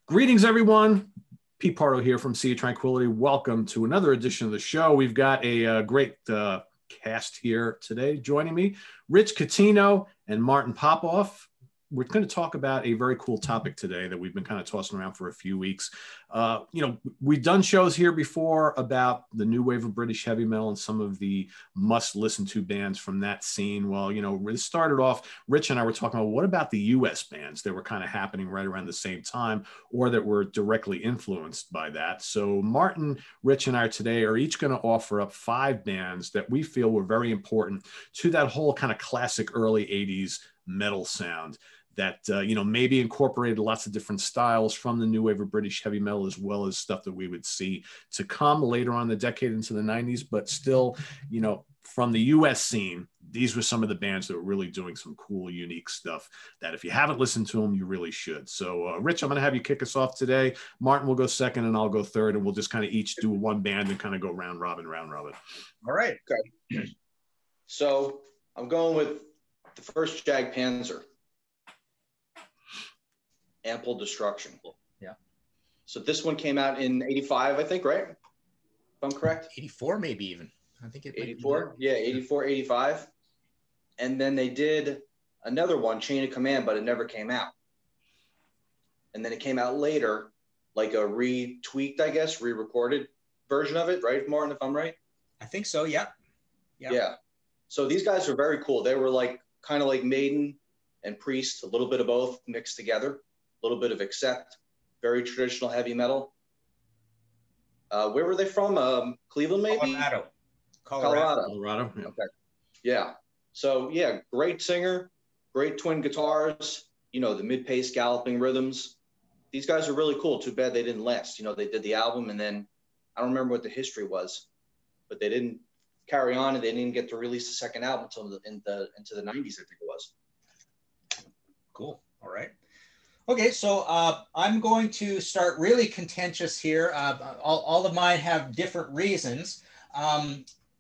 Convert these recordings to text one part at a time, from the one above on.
Greetings, everyone. Pete Pardo here from Sea of Tranquility. Welcome to another edition of the show. We've got a great cast here today. Joining me, Rich Catino and Martin Popoff. We're going to talk about a very cool topic today that we've been kind of tossing around for a few weeks. We've done shows here before about the new wave of British heavy metal and some of the must-listen-to bands from that scene. Well, it started off, Rich and I were talking about what about the U.S. bands that were kind of happening right around the same time or that were directly influenced by that. So Martin, Rich, and I today are each going to offer up 5 bands that we feel were very important to that whole kind of classic early 80s metal sound that, maybe incorporated lots of different styles from the new wave of British heavy metal, as well as stuff that we would see to come later on the decade into the 90s. But still, from the US scene, these were some of the bands that were really doing some cool, unique stuff that if you haven't listened to them, you really should. So, Rich, I'm going to have you kick us off today. Martin will go second and I'll go third, and we'll just kind of each do one band and kind of go round robin. All right. Okay. So I'm going with the first Jag Panzer. Ample Destruction. Yeah. So this one came out in 85, I think, right? If I'm correct. 84, maybe even. I think it 84. Yeah, 84, 85. And then they did another one, Chain of Command, but it never came out. And then it came out later, like a retweaked, I guess, re-recorded version of it, right, Martin, if I'm right? I think so, yeah. Yeah. So these guys are very cool. They were like kind of like Maiden and Priest, a little bit of both mixed together. A little bit of Accept, very traditional heavy metal. Where were they from? Cleveland, maybe? Colorado. Yeah. Okay. Yeah. So, yeah, great singer, great twin guitars, the mid-pace galloping rhythms. These guys are really cool. Too bad they didn't last. They did the album, and then I don't remember what the history was, but they didn't carry on, and they didn't get to release the second album until into the 90s, I think it was. Cool. All right. Okay, so I'm going to start really contentious here. All of mine have different reasons,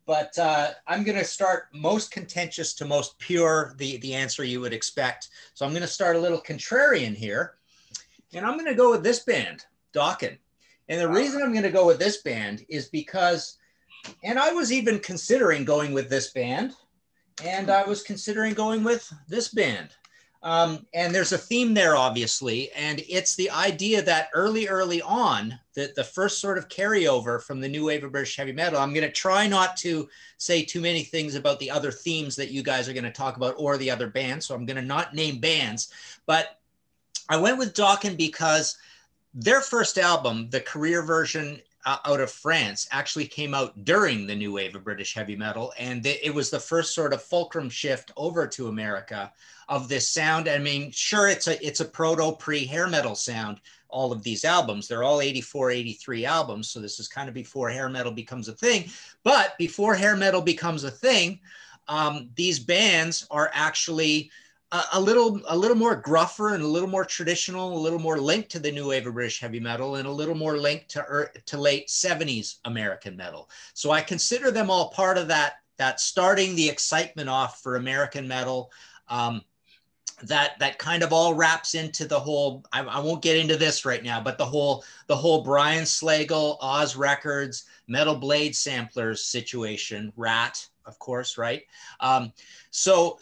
but I'm going to start most contentious to most pure, the answer you would expect. So I'm going to start a little contrarian here, and I'm going to go with this band, Dawkin. And the reason I'm going to go with this band is because, and I was even considering going with this band, and I was considering going with this band. And there's a theme there, obviously, and it's the idea that early on, the first sort of carryover from the new wave of British heavy metal. I'm going to try not to say too many things about the other themes that you guys are going to talk about or the other bands, so I'm going to not name bands. But I went with Dawkin because their first album, the career version out of France, actually came out during the new wave of British heavy metal. And it was the first sort of fulcrum shift over to America of this sound. I mean, sure, it's a proto pre-hair metal sound, all of these albums. They're all 84, 83 albums. So this is kind of before hair metal becomes a thing. But before hair metal becomes a thing, these bands are actually a little more gruffer and a little more traditional, a little more linked to the new wave of British heavy metal, and a little more linked to late 70s American metal. So I consider them all part of that starting the excitement off for American metal. That kind of all wraps into the whole, I won't get into this right now, but the whole Brian Slagel, Oz Records, Metal Blade Samplers situation, Rat, of course, right? So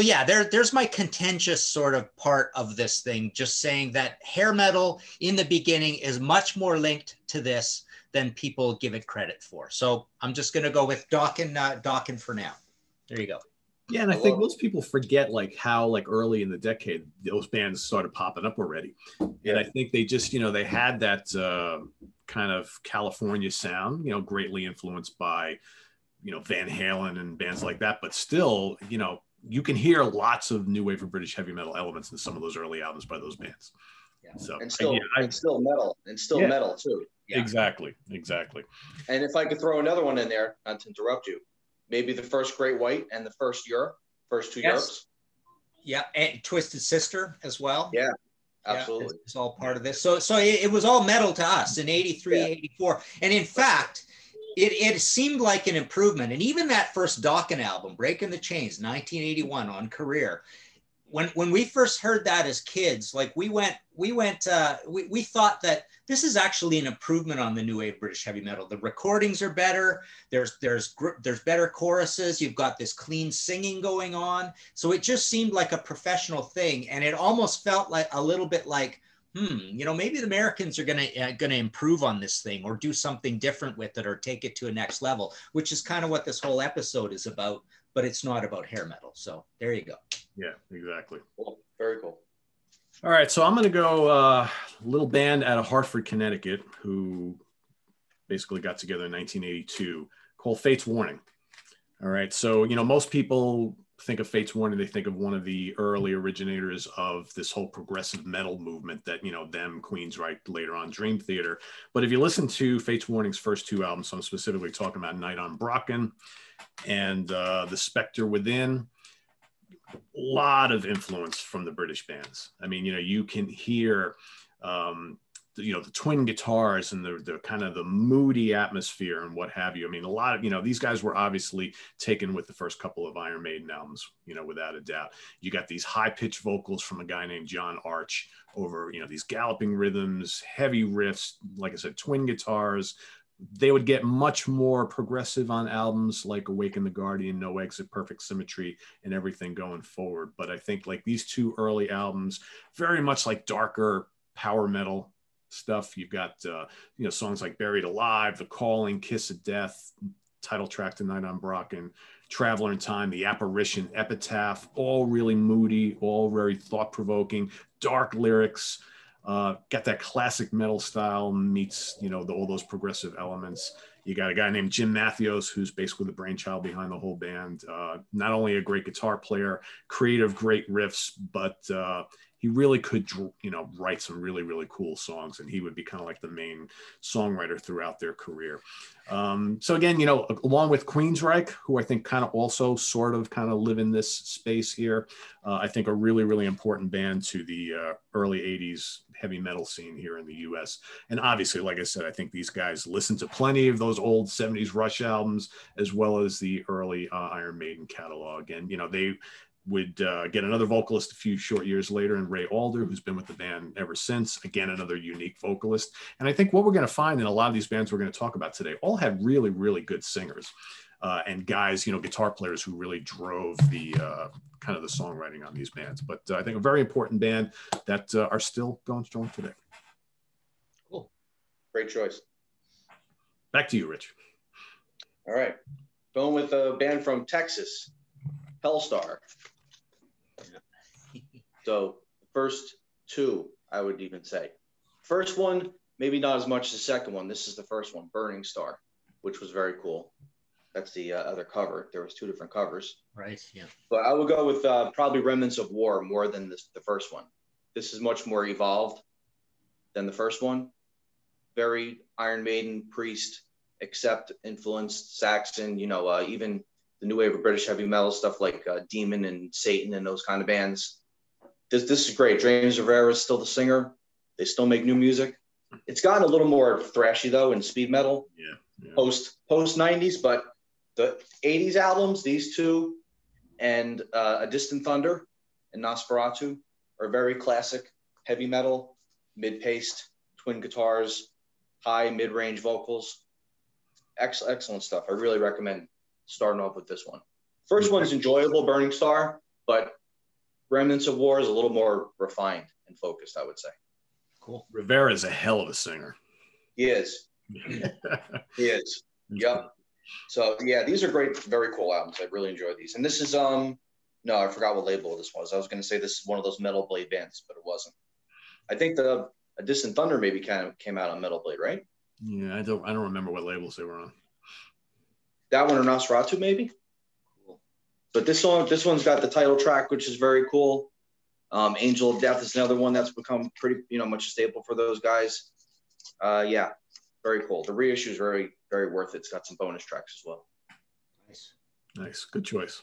yeah, there's my contentious sort of part of this thing, just saying that hair metal in the beginning is much more linked to this than people give it credit for. So I'm just going to go with Dawkin for now. There you go. Yeah, and I think most people forget how early in the decade those bands started popping up already. And I think they just, they had that kind of California sound, greatly influenced by, Van Halen and bands like that. But still, you can hear lots of new wave of British heavy metal elements in some of those early albums by those bands. Yeah. So and still metal metal too. Yeah. Exactly. And if I could throw another one in there, not to interrupt you, maybe the first Great White and the first two Europes. Yeah, and Twisted Sister as well. Yeah, absolutely. Yeah, it's all part of this. So it was all metal to us in 83, 84. And in fact, it seemed like an improvement. And even that first Dawkin album, Breaking the Chains, 1981 on Career, when we first heard that as kids, like we thought that this is actually an improvement on the new wave British heavy metal. The recordings are better. There's better choruses. You've got this clean singing going on. So it just seemed like a professional thing, and it almost felt like a little bit like, you know, maybe the Americans are gonna improve on this thing or do something different with it or take it to a next level, which is kind of what this whole episode is about. But it's not about hair metal. So there you go. Yeah, exactly. Cool. Very cool. All right, so I'm going to go a little band out of Hartford, Connecticut, who basically got together in 1982, called Fate's Warning. All right, so, you know, most people think of Fate's Warning, they think of one of the early originators of this whole progressive metal movement that, you know, them, Queensryche, later on Dream Theater. But if you listen to Fate's Warning's first two albums, so I'm specifically talking about Night on Brocken and The Spectre Within, a lot of influence from the British bands. I mean, you know, you can hear, you know, the twin guitars and the kind of the moody atmosphere and what have you. I mean, a lot of, you know, these guys were obviously taken with the first couple of Iron Maiden albums, you know, without a doubt. You got these high pitched vocals from a guy named John Arch over, you know, these galloping rhythms, heavy riffs, like I said, twin guitars. They would get much more progressive on albums like Awaken the Guardian, No Exit, Perfect Symmetry, and everything going forward. But I think like these two early albums, very much like darker power metal stuff. You've got, you know, songs like Buried Alive, The Calling, Kiss of Death, title track to Night on Brocken, Traveler in Time, The Apparition, Epitaph, all really moody, all very thought-provoking, dark lyrics. Got that classic metal style meets, you know, all those progressive elements. You got a guy named Jim Matthews, who's basically the brainchild behind the whole band. Not only a great guitar player, creative, great riffs, but he really could, you know, write some really, really cool songs. And he would be kind of like the main songwriter throughout their career. So again, you know, along with Queensryche, who I think kind of also sort of kind of live in this space here, I think a really, really important band to the early 80s heavy metal scene here in the US. And obviously, like I said, I think these guys listened to plenty of those old 70s Rush albums, as well as the early Iron Maiden catalog. And, you know, they would get another vocalist a few short years later in Ray Alder, who's been with the band ever since. Again, another unique vocalist. And I think what we're going to find in a lot of these bands we're going to talk about today all had really, really good singers and guys, you know, guitar players who really drove the kind of the songwriting on these bands. But I think a very important band that are still going strong today. Cool. Great choice. Back to you, Rich. All right. Going with a band from Texas, Hellstar. So the first two, I would even say. First one, maybe not as much as the second one. This is the first one, Burning Star, which was very cool. That's the other cover. There was two different covers. Right, yeah. But I would go with probably Remnants of War more than the first one. This is much more evolved than the first one. Very Iron Maiden, Priest, Accept influenced, Saxon, you know, even the new wave of British heavy metal stuff like Demon and Satan and those kind of bands. This is great. James Rivera is still the singer. They still make new music. It's gotten a little more thrashy though in speed metal. Yeah. Post 90s, but the 80s albums, these two, and A Distant Thunder and Nosferatu are very classic heavy metal, mid-paced, twin guitars, high mid-range vocals. Excellent stuff. I really recommend starting off with this one. First one's enjoyable, Burning Star, but Remnants of War is a little more refined and focused, I would say. Cool. Rivera is a hell of a singer. He is. He is. Yep. So yeah, these are great, very cool albums. I really enjoy these. And this is no, I forgot what label this was. I was going to say this is one of those Metal Blade bands, but it wasn't. I think A Distant Thunder maybe kind of came out on Metal Blade, right? Yeah, I don't remember what labels they were on. That one or Nosferatu maybe. Cool. But this one's got the title track, which is very cool. Angel of Death is another one that's become pretty, you know, much a staple for those guys. Yeah, very cool. The reissue is very, very worth it. It's got some bonus tracks as well. Nice. Nice. Good choice.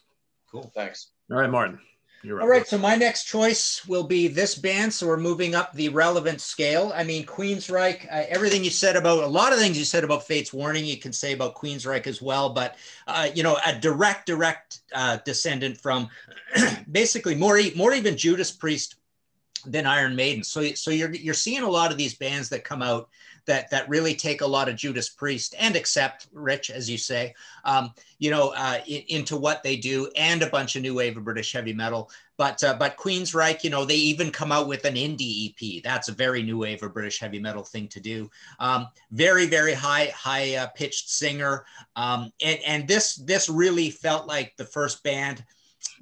Cool. Thanks. All right, Martin. You're All right. right, so my next choice will be this band. So we're moving up the relevant scale. I mean, Queensryche, everything you said about, a lot of things you said about Fate's Warning, you can say about Queensryche as well. But, you know, a direct descendant from basically more even Judas Priest than Iron Maiden. So you're seeing a lot of these bands that come out that really take a lot of Judas Priest and accept Rich, as you say, you know, into what they do, and a bunch of new wave of British heavy metal. But Queensryche, you know, they even come out with an indie EP. That's a very new wave of British heavy metal thing to do. Very, very high pitched singer. And this really felt like the first band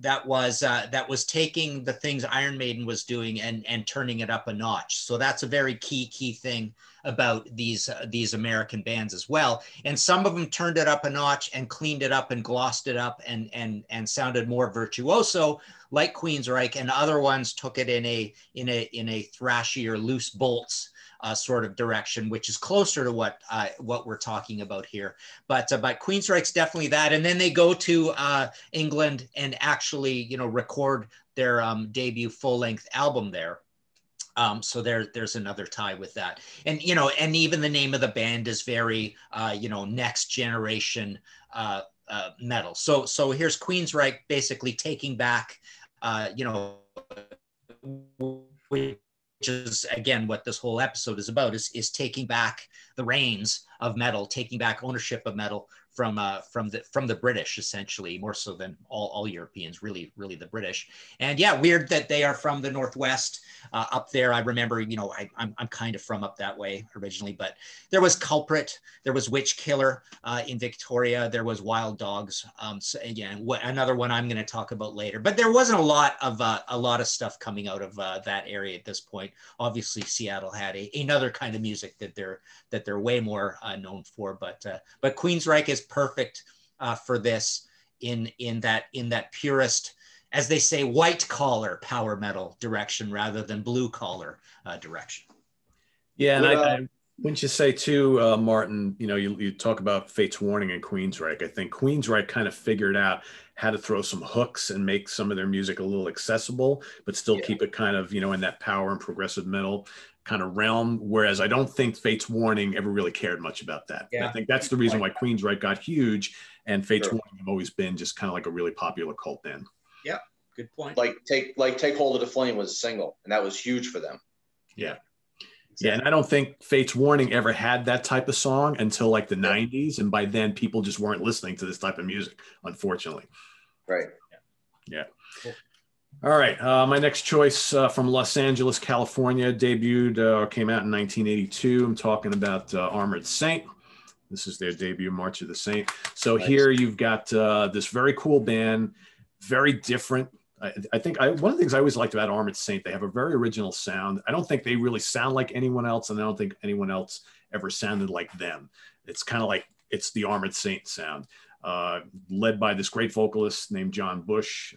that was taking the things Iron Maiden was doing and turning it up a notch. So that's a very key thing about these American bands as well. And some of them turned it up a notch and cleaned it up and glossed it up and sounded more virtuoso, like Queensryche, and other ones took it in a thrashier, loose bolts sort of direction, which is closer to what we're talking about here. But Queensryche's definitely that. And then they go to England and actually, you know, record their debut full-length album there. So there's another tie with that. And, you know, and even the name of the band is very, you know, next generation metal. So here's Queensryche basically taking back, you know, which is again what this whole episode is about, is taking back the reins of metal, taking back ownership of metal from the British, essentially, more so than all Europeans, really the British. And yeah, weird that they are from the Northwest up there. I remember, you know, I'm kind of from up that way originally, but there was Culprit, there was Witch Killer in Victoria, there was Wild Dogs. So again, another one I'm going to talk about later. But there wasn't a lot of stuff coming out of that area at this point. Obviously, Seattle had another kind of music that they're way more known for. But Queensryche is perfect for this in that purest, as they say, white collar power metal direction rather than blue collar direction. Yeah, and I wouldn't you say too, Martin, you know, you talk about Fate's Warning and Queensryche. I think Queensryche kind of figured out how to throw some hooks and make some of their music a little accessible, but still keep it kind of, you know, in that power and progressive metal kind of realm. Whereas I don't think Fate's Warning ever really cared much about that. Yeah. I think that's the reason why Queensryche got huge, and Fate's Warning have always been just kind of like a really popular cult band. Yeah, good point. Like Take Hold of the Flame was a single, and that was huge for them. Yeah. Yeah, and I don't think Fate's Warning ever had that type of song until like the 90s. And by then, people just weren't listening to this type of music, unfortunately. Right. Yeah. Cool. All right. My next choice from Los Angeles, California, debuted, came out in 1982. I'm talking about Armored Saint. This is their debut, March of the Saint. So here you've got this very cool band, very different. I think one of the things I always liked about Armored Saint, they have a very original sound. I don't think they really sound like anyone else, and I don't think anyone else ever sounded like them. It's kind of like it's the Armored Saint sound, led by this great vocalist named John Bush.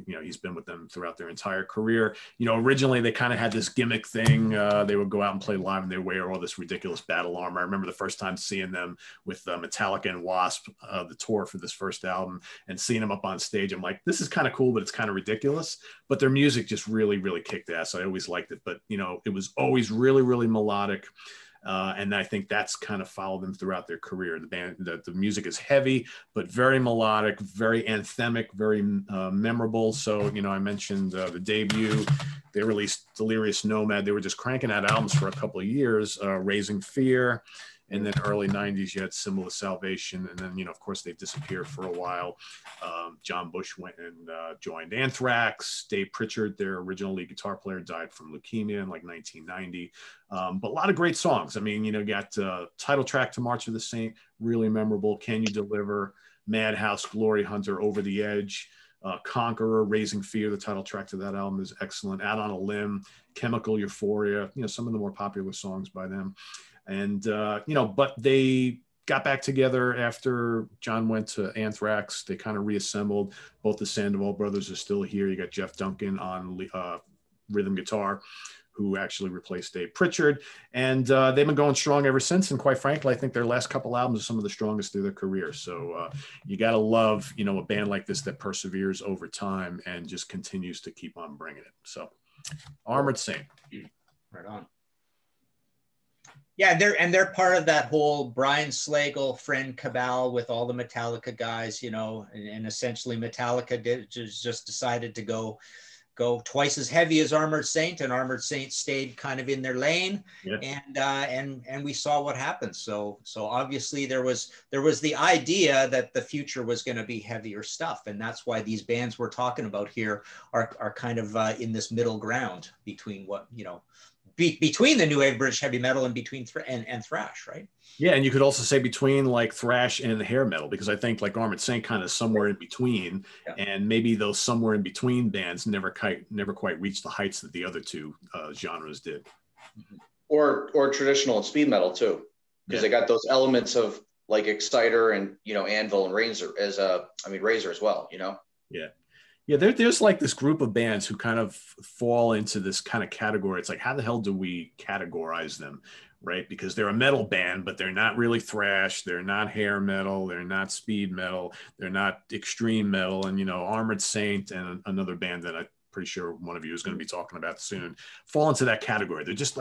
You know, he's been with them throughout their entire career. You know, originally they kind of had this gimmick thing. They would go out and play live and they wear all this ridiculous battle armor. I remember the first time seeing them with Metallica and Wasp, the tour for this first album, and seeing them up on stage. I'm like, this is kind of cool, but it's kind of ridiculous. But their music just really kicked ass. I always liked it. But, you know, it was always really melodic. And I think that's kind of followed them throughout their career. The band, the music is heavy, but very melodic, very anthemic, very memorable. So, you know, I mentioned the debut. They released Delirious Nomad. They were just cranking out albums for a couple of years, Raising Fear. And then early 90s, you had Symbol of Salvation. And then, you know, of course, they disappeared for a while. John Bush went and joined Anthrax. Dave Pritchard, their original lead guitar player, died from leukemia in like 1990. But a lot of great songs. I mean, you know, got title track to March of the Saint, really memorable. Can You Deliver? Madhouse, Glory Hunter, Over the Edge. Conqueror, Raising Fear, the title track to that album is excellent. Out on a Limb, Chemical Euphoria, you know, some of the more popular songs by them. And, you know, but they got back together after John went to Anthrax. They kind of reassembled. Both the Sandoval brothers are still here. You got Jeff Duncan on rhythm guitar. who actually replaced Dave Pritchard. And they've been going strong ever since. And quite frankly, I think their last couple albums are some of the strongest through their career. So you got to love, you know, a band like this that perseveres over time and just continues to keep on bringing it. So Armored Saint. Right on. Yeah, they're part of that whole Brian Slagel friend cabal with all the Metallica guys, you know, and essentially Metallica just decided to go twice as heavy as Armored Saint, and Armored Saint stayed kind of in their lane. Yeah. And we saw what happened. So obviously there was the idea that the future was going to be heavier stuff, and that's why these bands we're talking about here are kind of in this middle ground between what, you know, between the new wave British heavy metal and between and thrash, right? Yeah, and you could also say between like thrash and the hair metal, because I think like Armored Saint kind of somewhere in between, and maybe those somewhere in between bands never quite reached the heights that the other two genres did. Or traditional and speed metal too, because they got those elements of like Exciter and, you know, Anvil and Razor Razor as well, you know? Yeah. Yeah, there's like this group of bands who kind of fall into this kind of category. It's like, how the hell do we categorize them, right? Because they're a metal band, but they're not really thrash. They're not hair metal. They're not speed metal. They're not extreme metal. And, you know, Armored Saint and another band that I'm pretty sure one of you is going to be talking about soon fall into that category. They're just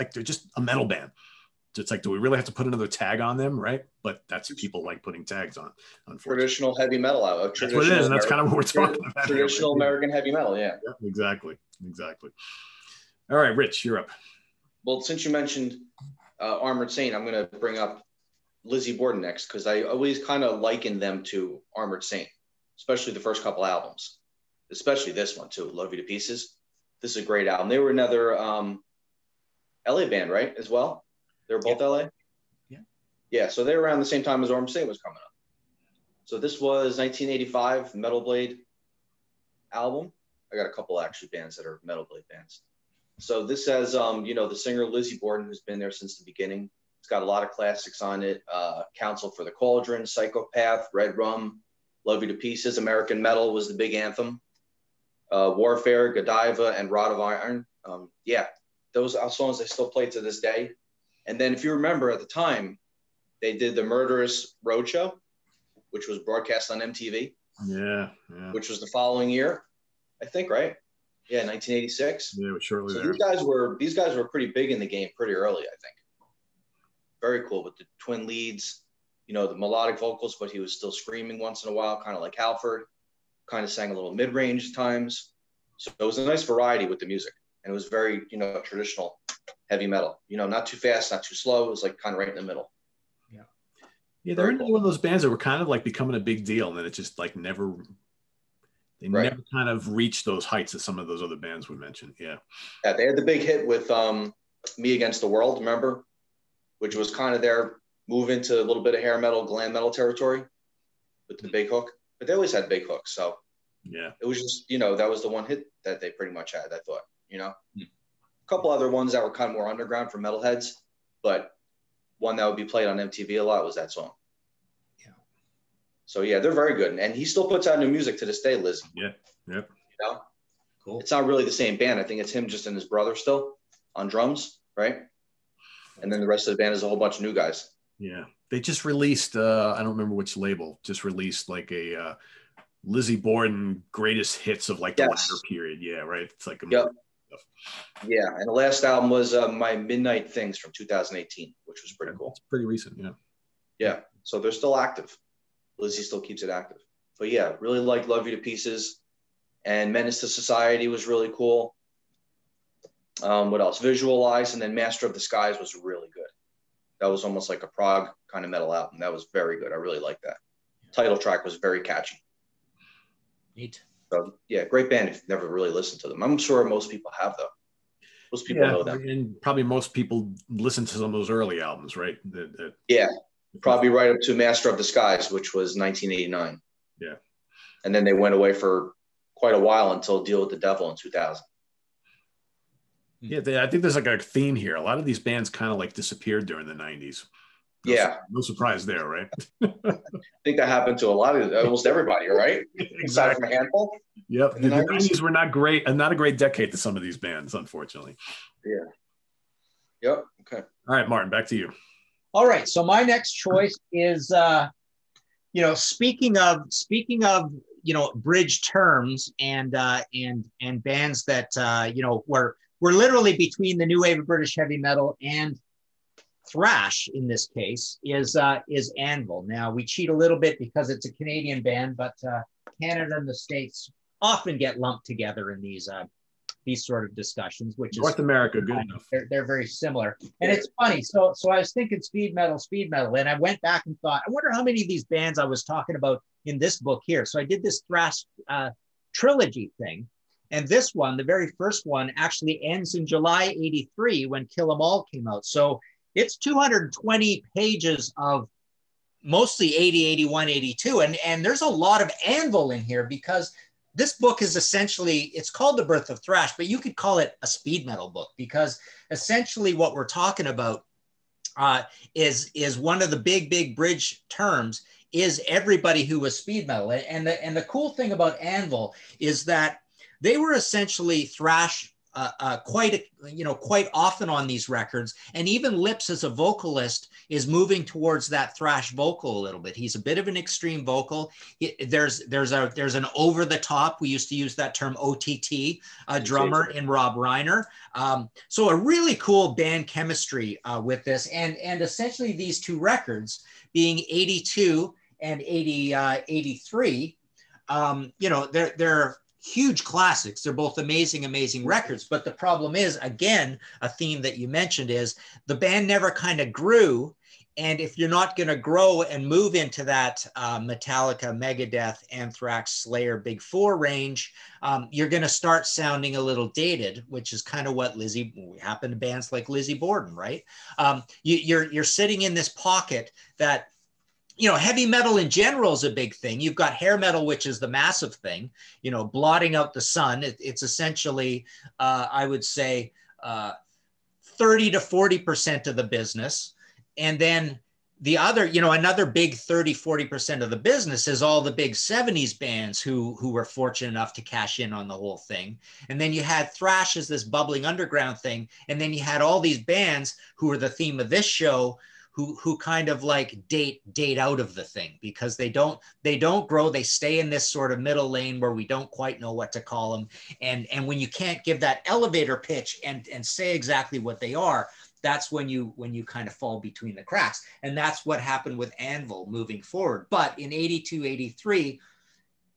a metal band. It's like, do we really have to put another tag on them, right? But that's people like putting tags on, unfortunately. Traditional heavy metal. That's what it is, and that's kind of what we're talking about. Traditional American heavy metal, yeah. Exactly. All right, Rich, you're up. Well, since you mentioned Armored Saint, I'm going to bring up Lizzie Borden next, because I always kind of liken them to Armored Saint, especially the first couple albums, especially this one too, Love You to Pieces. This is a great album. They were another LA band, right, as well? They were both LA? Yeah, so they were around the same time as Armored Saint was coming up. So this was 1985 Metal Blade album. I got a couple actually bands that are Metal Blade bands. So this has, you know, the singer Lizzie Borden, who's been there since the beginning. It's got a lot of classics on it. Council for the Cauldron, Psychopath, Red Rum, Love You to Pieces, American Metal was the big anthem. Warfare, Godiva, and Rod of Iron. Yeah, those are songs they still play to this day. And then if you remember at the time, they did the Murderous Roadshow, which was broadcast on MTV. Yeah. Which was the following year, I think, right? Yeah, 1986. Yeah, shortly so there. These guys were pretty big in the game pretty early, I think. Very cool with the twin leads, you know, the melodic vocals, but he was still screaming once in a while, kind of like Halford, kind of sang a little mid-range at times. So it was a nice variety with the music. And it was very, you know, traditional heavy metal, you know, not too fast, not too slow. It was like kind of right in the middle. Yeah, they're one of those bands that were kind of like becoming a big deal, and then it just like never never kind of reached those heights that some of those other bands we mentioned. Yeah, they had the big hit with Me Against the World, remember, which was kind of their move into a little bit of hair metal, glam metal territory with the big hook. But they always had big hooks, so yeah, it was just, you know, that was the one hit that they pretty much had. I thought, you know, a couple other ones that were kind of more underground for metalheads, but one that would be played on MTV a lot was that song. Yeah. So yeah, they're very good, and he still puts out new music to this day, Lizzie. Yeah. Yep. You know, cool. It's not really the same band. I think it's him just and his brother still on drums, right? And then the rest of the band is a whole bunch of new guys. Yeah, they just released. I don't remember which label. Just released like a Lizzie Borden greatest hits of like the latter period. Yeah, right. It's like yeah, and the last album was My Midnight Things from 2018, which was pretty cool. It's pretty recent, yeah. So they're still active. Lizzie still keeps it active. But yeah, really like Love You to Pieces, and Menace to Society was really cool. What else? Visualize, and then Master of the Skies was really good. That was almost like a prog kind of metal album. That was very good. I really liked that. Title track was very catchy. Neat. So yeah, great band if you've never really listened to them. I'm sure most people have, though. Most people know them. And probably most people listen to some of those early albums, right? Yeah, probably right up to Master of the Skies, which was 1989. Yeah. And then they went away for quite a while until Deal with the Devil in 2000. Yeah, I think there's like a theme here. A lot of these bands kind of like disappeared during the 90s. No surprise there, right? I think that happened to almost everybody, right? Exactly. Aside from a handful. Yep. The 90s were not great, and not a great decade to some of these bands, unfortunately. Yeah. Yep. Okay. All right, Martin, back to you. All right. So my next choice is, speaking of, bridge terms and bands that, were literally between the new wave of British heavy metal and thrash in this case is Anvil. Now we cheat a little bit because it's a Canadian band, but Canada and the States often get lumped together in these sort of discussions, which North is America, good enough. They're very similar. And it's funny. So I was thinking speed metal, and I went back and thought, I wonder how many of these bands I was talking about in this book here. So I did this thrash trilogy thing. And this one, the very first one, actually ends in July 83 when Kill 'Em All came out. So it's 220 pages of mostly 80, 81, 82. And there's a lot of Anvil in here because this book is essentially, it's called The Birth of Thrash, but you could call it a speed metal book because essentially what we're talking about is one of the big bridge terms is everybody who was speed metal. And the cool thing about Anvil is that they were essentially thrash quite often on these records, and even Lips as a vocalist is moving towards that thrash vocal a little bit. He's a bit of an extreme vocal. There's an over the top. We used to use that term OTT, a drummer in Rob Reiner. So a really cool band chemistry with this, and essentially these two records being 82 and 83. They're huge classics. They're both amazing records. But the problem is, again, a theme that you mentioned is the band never kind of grew. And if you're not going to grow and move into that Metallica, Megadeth, Anthrax, Slayer, Big Four range, you're going to start sounding a little dated, which is kind of what happened to bands like Lizzie Borden, right? You're sitting in this pocket that, heavy metal in general is a big thing. You've got hair metal, which is the massive thing, blotting out the sun. It's essentially, I would say, 30 to 40% of the business. And then the other, another big 30, 40% of the business is all the big 70s bands who were fortunate enough to cash in on the whole thing. And then you had thrash as this bubbling underground thing. And then you had all these bands who were the theme of this show, who kind of like date out of the thing because they don't grow. They stay in this sort of middle lane where we don't quite know what to call them. And when you can't give that elevator pitch and say exactly what they are, that's when you kind of fall between the cracks. And that's what happened with Anvil moving forward. But in 82, 83,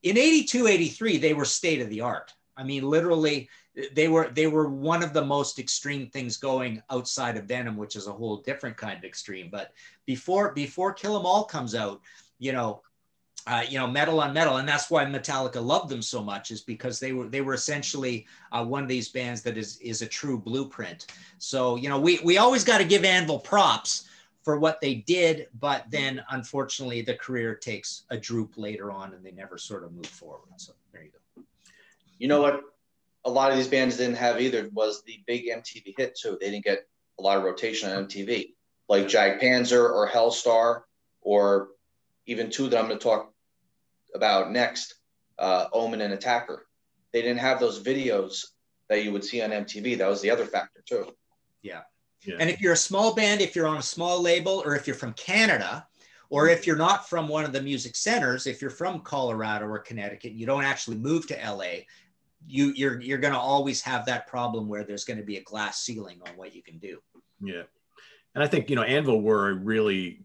they were state of the art. I mean, literally, they were one of the most extreme things going outside of Venom, which is a whole different kind of extreme. But before Kill 'Em All comes out, metal on metal, and that's why Metallica loved them so much, is because they were essentially one of these bands that is a true blueprint. So we always got to give Anvil props for what they did, but then unfortunately the career takes a droop later on, and they never sort of move forward. So there you go. You know what a lot of these bands didn't have either was the big MTV hit too. They didn't get a lot of rotation on MTV, like Jag Panzer or Hellstar, or even two that I'm going to talk about next, Omen and Attacker. They didn't have those videos that you would see on MTV. That was the other factor too. Yeah. And if you're a small band, if you're on a small label, or if you're from Canada, or if you're not from one of the music centers, if you're from Colorado or Connecticut, you don't actually move to LA, you're going to always have that problem where there's going to be a glass ceiling on what you can do. Yeah. And I think, Anvil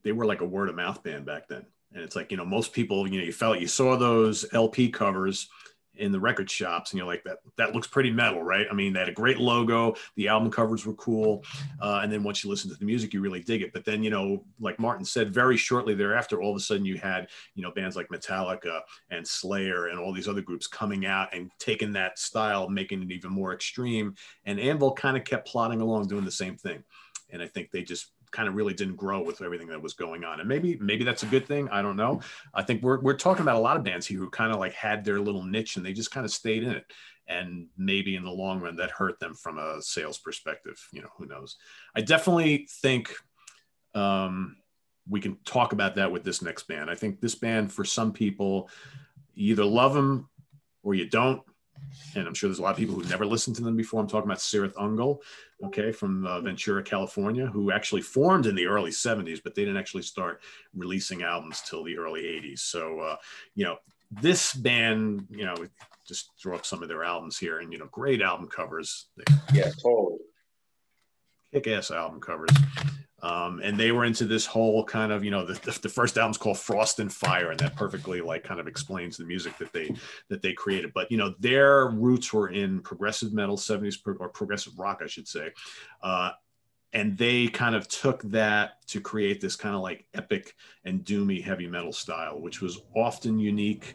they were like a word of mouth band back then. And it's like, most people, you saw those LP covers in the record shops and you're like, that looks pretty metal, right? I mean, they had a great logo. The album covers were cool. And then once you listen to the music, you really dig it. But then, like Martin said, very shortly thereafter, all of a sudden you had, bands like Metallica and Slayer and all these other groups coming out and taking that style, making it even more extreme. And Anvil kind of kept plodding along doing the same thing. And I think they just kind of really didn't grow with everything that was going on. And maybe that's a good thing. I don't know. I think we're talking about a lot of bands here who kind of like had their little niche and they just kind of stayed in it. And maybe in the long run that hurt them from a sales perspective, who knows? I definitely think we can talk about that with this next band. I think this band, for some people, you either love them or you don't. and I'm sure there's a lot of people who've never listened to them before. I'm talking about Cyrith Ungle, okay, from Ventura, California, who actually formed in the early 70s, but they didn't actually start releasing albums till the early 80s. So, you know, this band, you know, just throw up some of their albums here, and, you know, great album covers. Yeah, totally. Kick-ass album covers. And they were into this whole kind of, you know, the first album's called Frost and Fire, and that perfectly like kind of explains the music that they created. But, you know, their roots were in progressive metal, 70s or progressive rock, I should say. And they kind of took that to create this kind of like epic and doomy heavy metal style, which was often unique.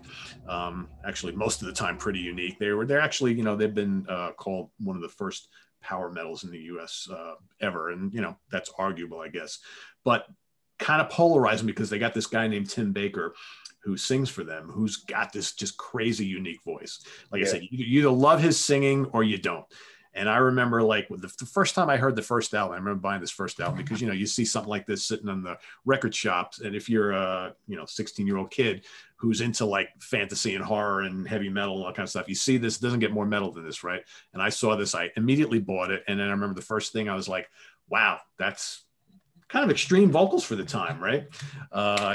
Actually, most of the time pretty unique. They're actually, you know, they've been called one of the first power metals in the US ever. And, you know, that's arguable, I guess, but kind of polarizing because they got this guy named Tim Baker who sings for them, who's got this just crazy unique voice. Like I said, you either love his singing or you don't. And I remember like the first time I heard the first album, I remember buying this first album because, you know, you see something like this sitting on the record shops. And if you're a, you know, 16-year-old kid who's into like fantasy and horror and heavy metal and all that kind of stuff, you see this doesn't get more metal than this, right? And I saw this, I immediately bought it. And then I remember the first thing I was like, wow, that's kind of extreme vocals for the time, right?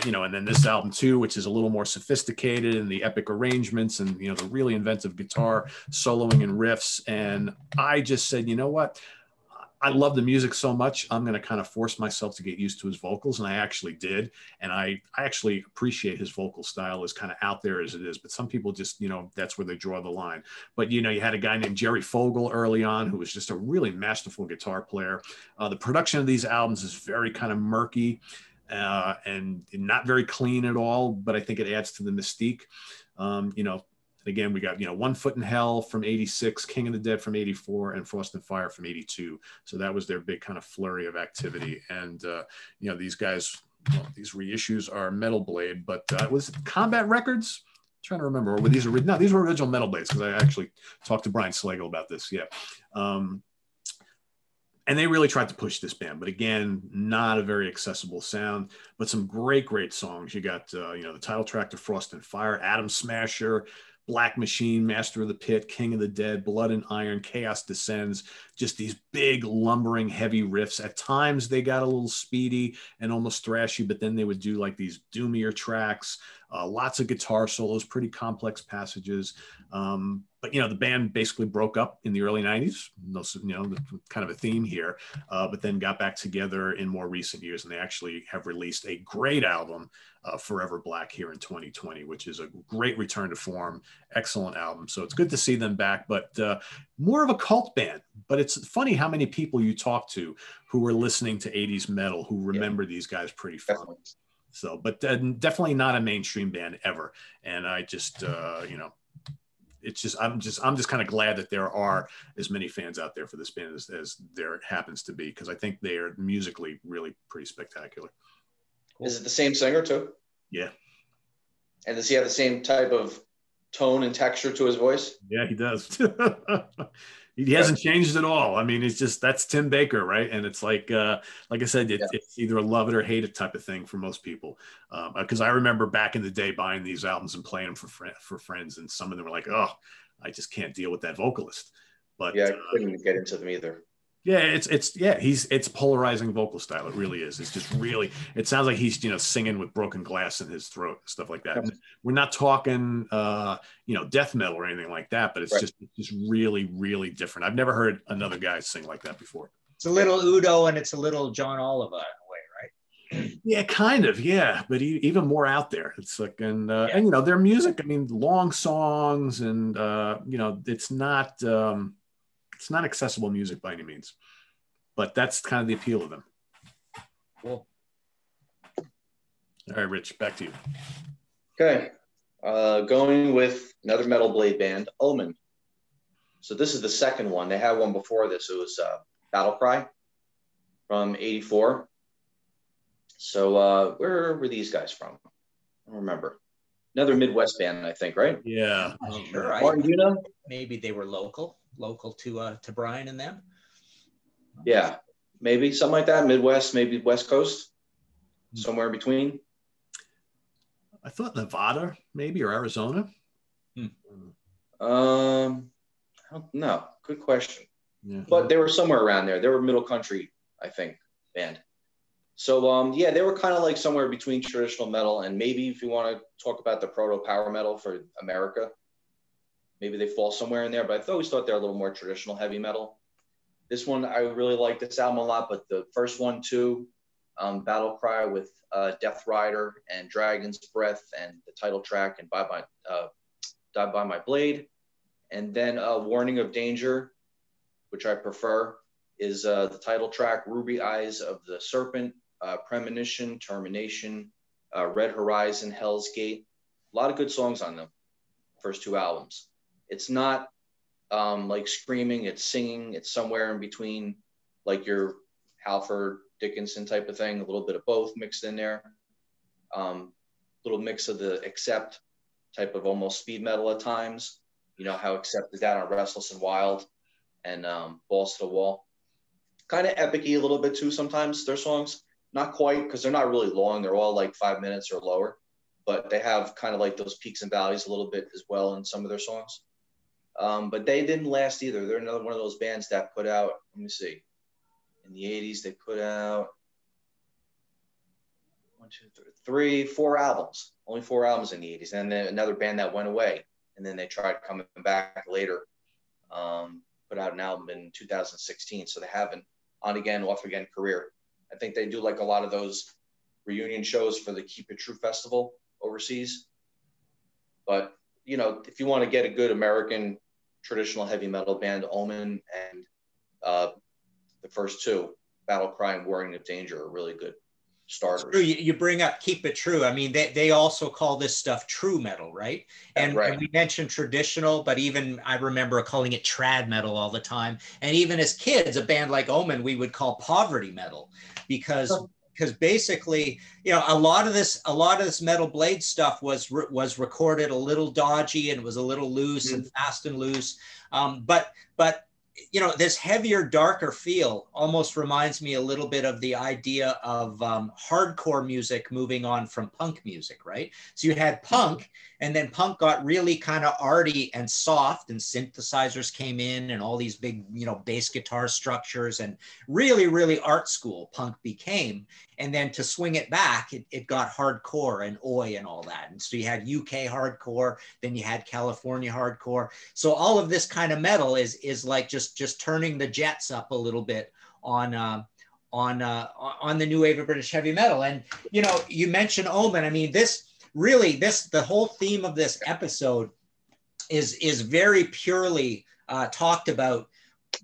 You know, and then this album too, which is a little more sophisticated and the epic arrangements and, you know, the really inventive guitar soloing and riffs. And I just said, you know what? I love the music so much. I'm going to kind of force myself to get used to his vocals. And I actually did. And I actually appreciate his vocal style as kind of out there as it is. But some people just, you know, that's where they draw the line. But, you know, you had a guy named Jerry Fogel early on, who was just a really masterful guitar player. The production of these albums is very kind of murky and not very clean at all. But I think it adds to the mystique. You know, again, we got, you know, One Foot in Hell from 86, King of the Dead from 84, and Frost and Fire from 82. So that was their big kind of flurry of activity. And, you know, these guys, well, these reissues are Metal Blade, but was it Combat Records? I'm trying to remember. Or were these original? No, these were original Metal Blades, because I actually talked to Brian Slagle about this. Yeah. And they really tried to push this band, but again, not a very accessible sound, but some great, great songs. You got, you know, the title track to Frost and Fire, Atom Smasher, Black Machine, Master of the Pit, King of the Dead, Blood and Iron, Chaos Descends, just these big lumbering heavy riffs. At times they got a little speedy and almost thrashy, but then they would do like these doomier tracks, lots of guitar solos, pretty complex passages. But, you know, the band basically broke up in the early 90s, you know, kind of a theme here, but then got back together in more recent years. And they actually have released a great album, Forever Black, here in 2020, which is a great return to form. Excellent album. So it's good to see them back, but more of a cult band. But it's funny how many people you talk to who were listening to 80s metal who remember these guys pretty fondly. So, but definitely not a mainstream band ever. And I just, you know, it's just, I'm just kind of glad that there are as many fans out there for this band as there happens to be, because I think they are musically really pretty spectacular. Cool. Is it the same singer too? Yeah. And does he have the same type of tone and texture to his voice? Yeah, he does. He hasn't changed at all. I mean, it's just, that's Tim Baker, right? And it's like I said, it's either a love it or hate it type of thing for most people. Because I remember back in the day buying these albums and playing them for friends, and some of them were like, "Oh, I just can't deal with that vocalist." But yeah, I couldn't get into them either. Yeah, it's polarizing vocal style. It really is. It's just really, it sounds like he's, you know, singing with broken glass in his throat, stuff like that. We're not talking, you know, death metal or anything like that, but it's just really, really different. I've never heard another guy sing like that before. It's a little Udo and it's a little John Oliver in a way, right? Yeah, kind of. Yeah, but even more out there. It's like, and you know, their music. I mean, long songs, and you know, it's not accessible music by any means, but that's kind of the appeal of them. Cool. All right, Rich, back to you. Okay. Going with another Metal Blade band, Omen. So this is the second one. They had one before this. It was Battle Cry from 84. So where were these guys from? I don't remember. Another Midwest band, I think, right? Yeah. Sure. Martin, you know? Maybe they were local to Brian and them. Yeah, maybe something like that. Midwest, maybe West Coast, somewhere in between. I thought Nevada, maybe, or Arizona. I don't know. Good question. Yeah. But they were somewhere around there. They were middle country, I think, band. So yeah, they were kind of like somewhere between traditional metal and maybe if you want to talk about the proto power metal for America, maybe they fall somewhere in there. But I always thought they're a little more traditional heavy metal. This one, I really like this album a lot, but the first one too, Battle Cry with Death Rider and Dragon's Breath and the title track and Die by My Blade. And then Warning of Danger, which I prefer, is the title track, Ruby Eyes of the Serpent, Premonition, Termination, Red Horizon, Hell's Gate. A lot of good songs on them, first two albums. It's not like screaming, it's singing, it's somewhere in between like your Halford, Dickinson type of thing, a little bit of both mixed in there. Little mix of the Accept type of almost speed metal at times. You know how Accept is that on Restless and Wild and Balls to the Wall. Kind of epic-y a little bit too sometimes, their songs. Not quite, because they're not really long. They're all like 5 minutes or lower. But they have kind of like those peaks and valleys a little bit as well in some of their songs. But they didn't last either. They're another one of those bands that put out, let me see, in the 80s, they put out 4 albums. Only 4 albums in the 80s. And then another band that went away. And then they tried coming back later. Put out an album in 2016. So they have an on-again, off-again career. I think they do like a lot of those reunion shows for the Keep It True Festival overseas. But, you know, if you want to get a good American traditional heavy metal band, Omen and the first two, Battle Cry and Warning of Danger, are really good starters. True. You bring up Keep It True. I mean, they also call this stuff true metal, right? And, right. And we mentioned traditional, but even I remember calling it trad metal all the time. And even as kids, a band like Omen, we would call poverty metal because basically, you know, a lot of this Metal Blade stuff was recorded a little dodgy and it was a little loose and fast and loose. But you know, this heavier, darker feel almost reminds me a little bit of the idea of hardcore music moving on from punk music, right? So you had punk, and then punk got really kind of arty and soft, and synthesizers came in, and all these big, you know, bass guitar structures, and really, really art school punk became. And then to swing it back, it got hardcore and oi and all that. And so you had UK hardcore, then you had California hardcore. So all of this kind of metal is like just turning the jets up a little bit on the new wave of British heavy metal. And you know, you mentioned Omen. I mean, the whole theme of this episode is very purely talked about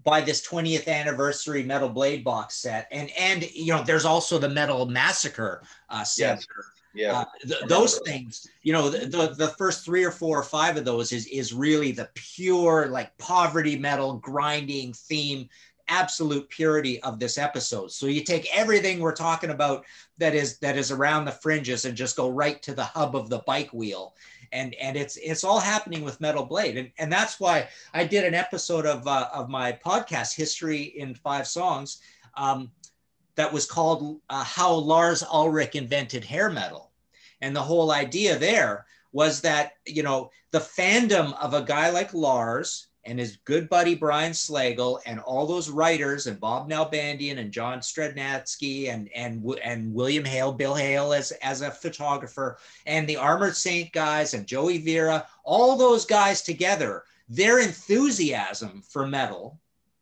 by this 20th anniversary Metal Blade box set. And you know, there's also the Metal Massacre set. Yes. Yeah. Those things, you know, the first 3 or 4 or 5 of those is really the pure, like, poverty metal grinding theme, absolute purity of this episode. So you take everything we're talking about that is around the fringes and just go right to the hub of the bike wheel. And it's all happening with Metal Blade. And that's why I did an episode of my podcast, History in 5 Songs, that was called How Lars Ulrich Invented Hair Metal. And the whole idea there was that, you know, the fandom of a guy like Lars and his good buddy Brian Slagle and all those writers and Bob Nalbandian and John Strednatsky and William Hale, Bill Hale as a photographer, and the Armored Saint guys and Joey Vera, all those guys together, their enthusiasm for metal,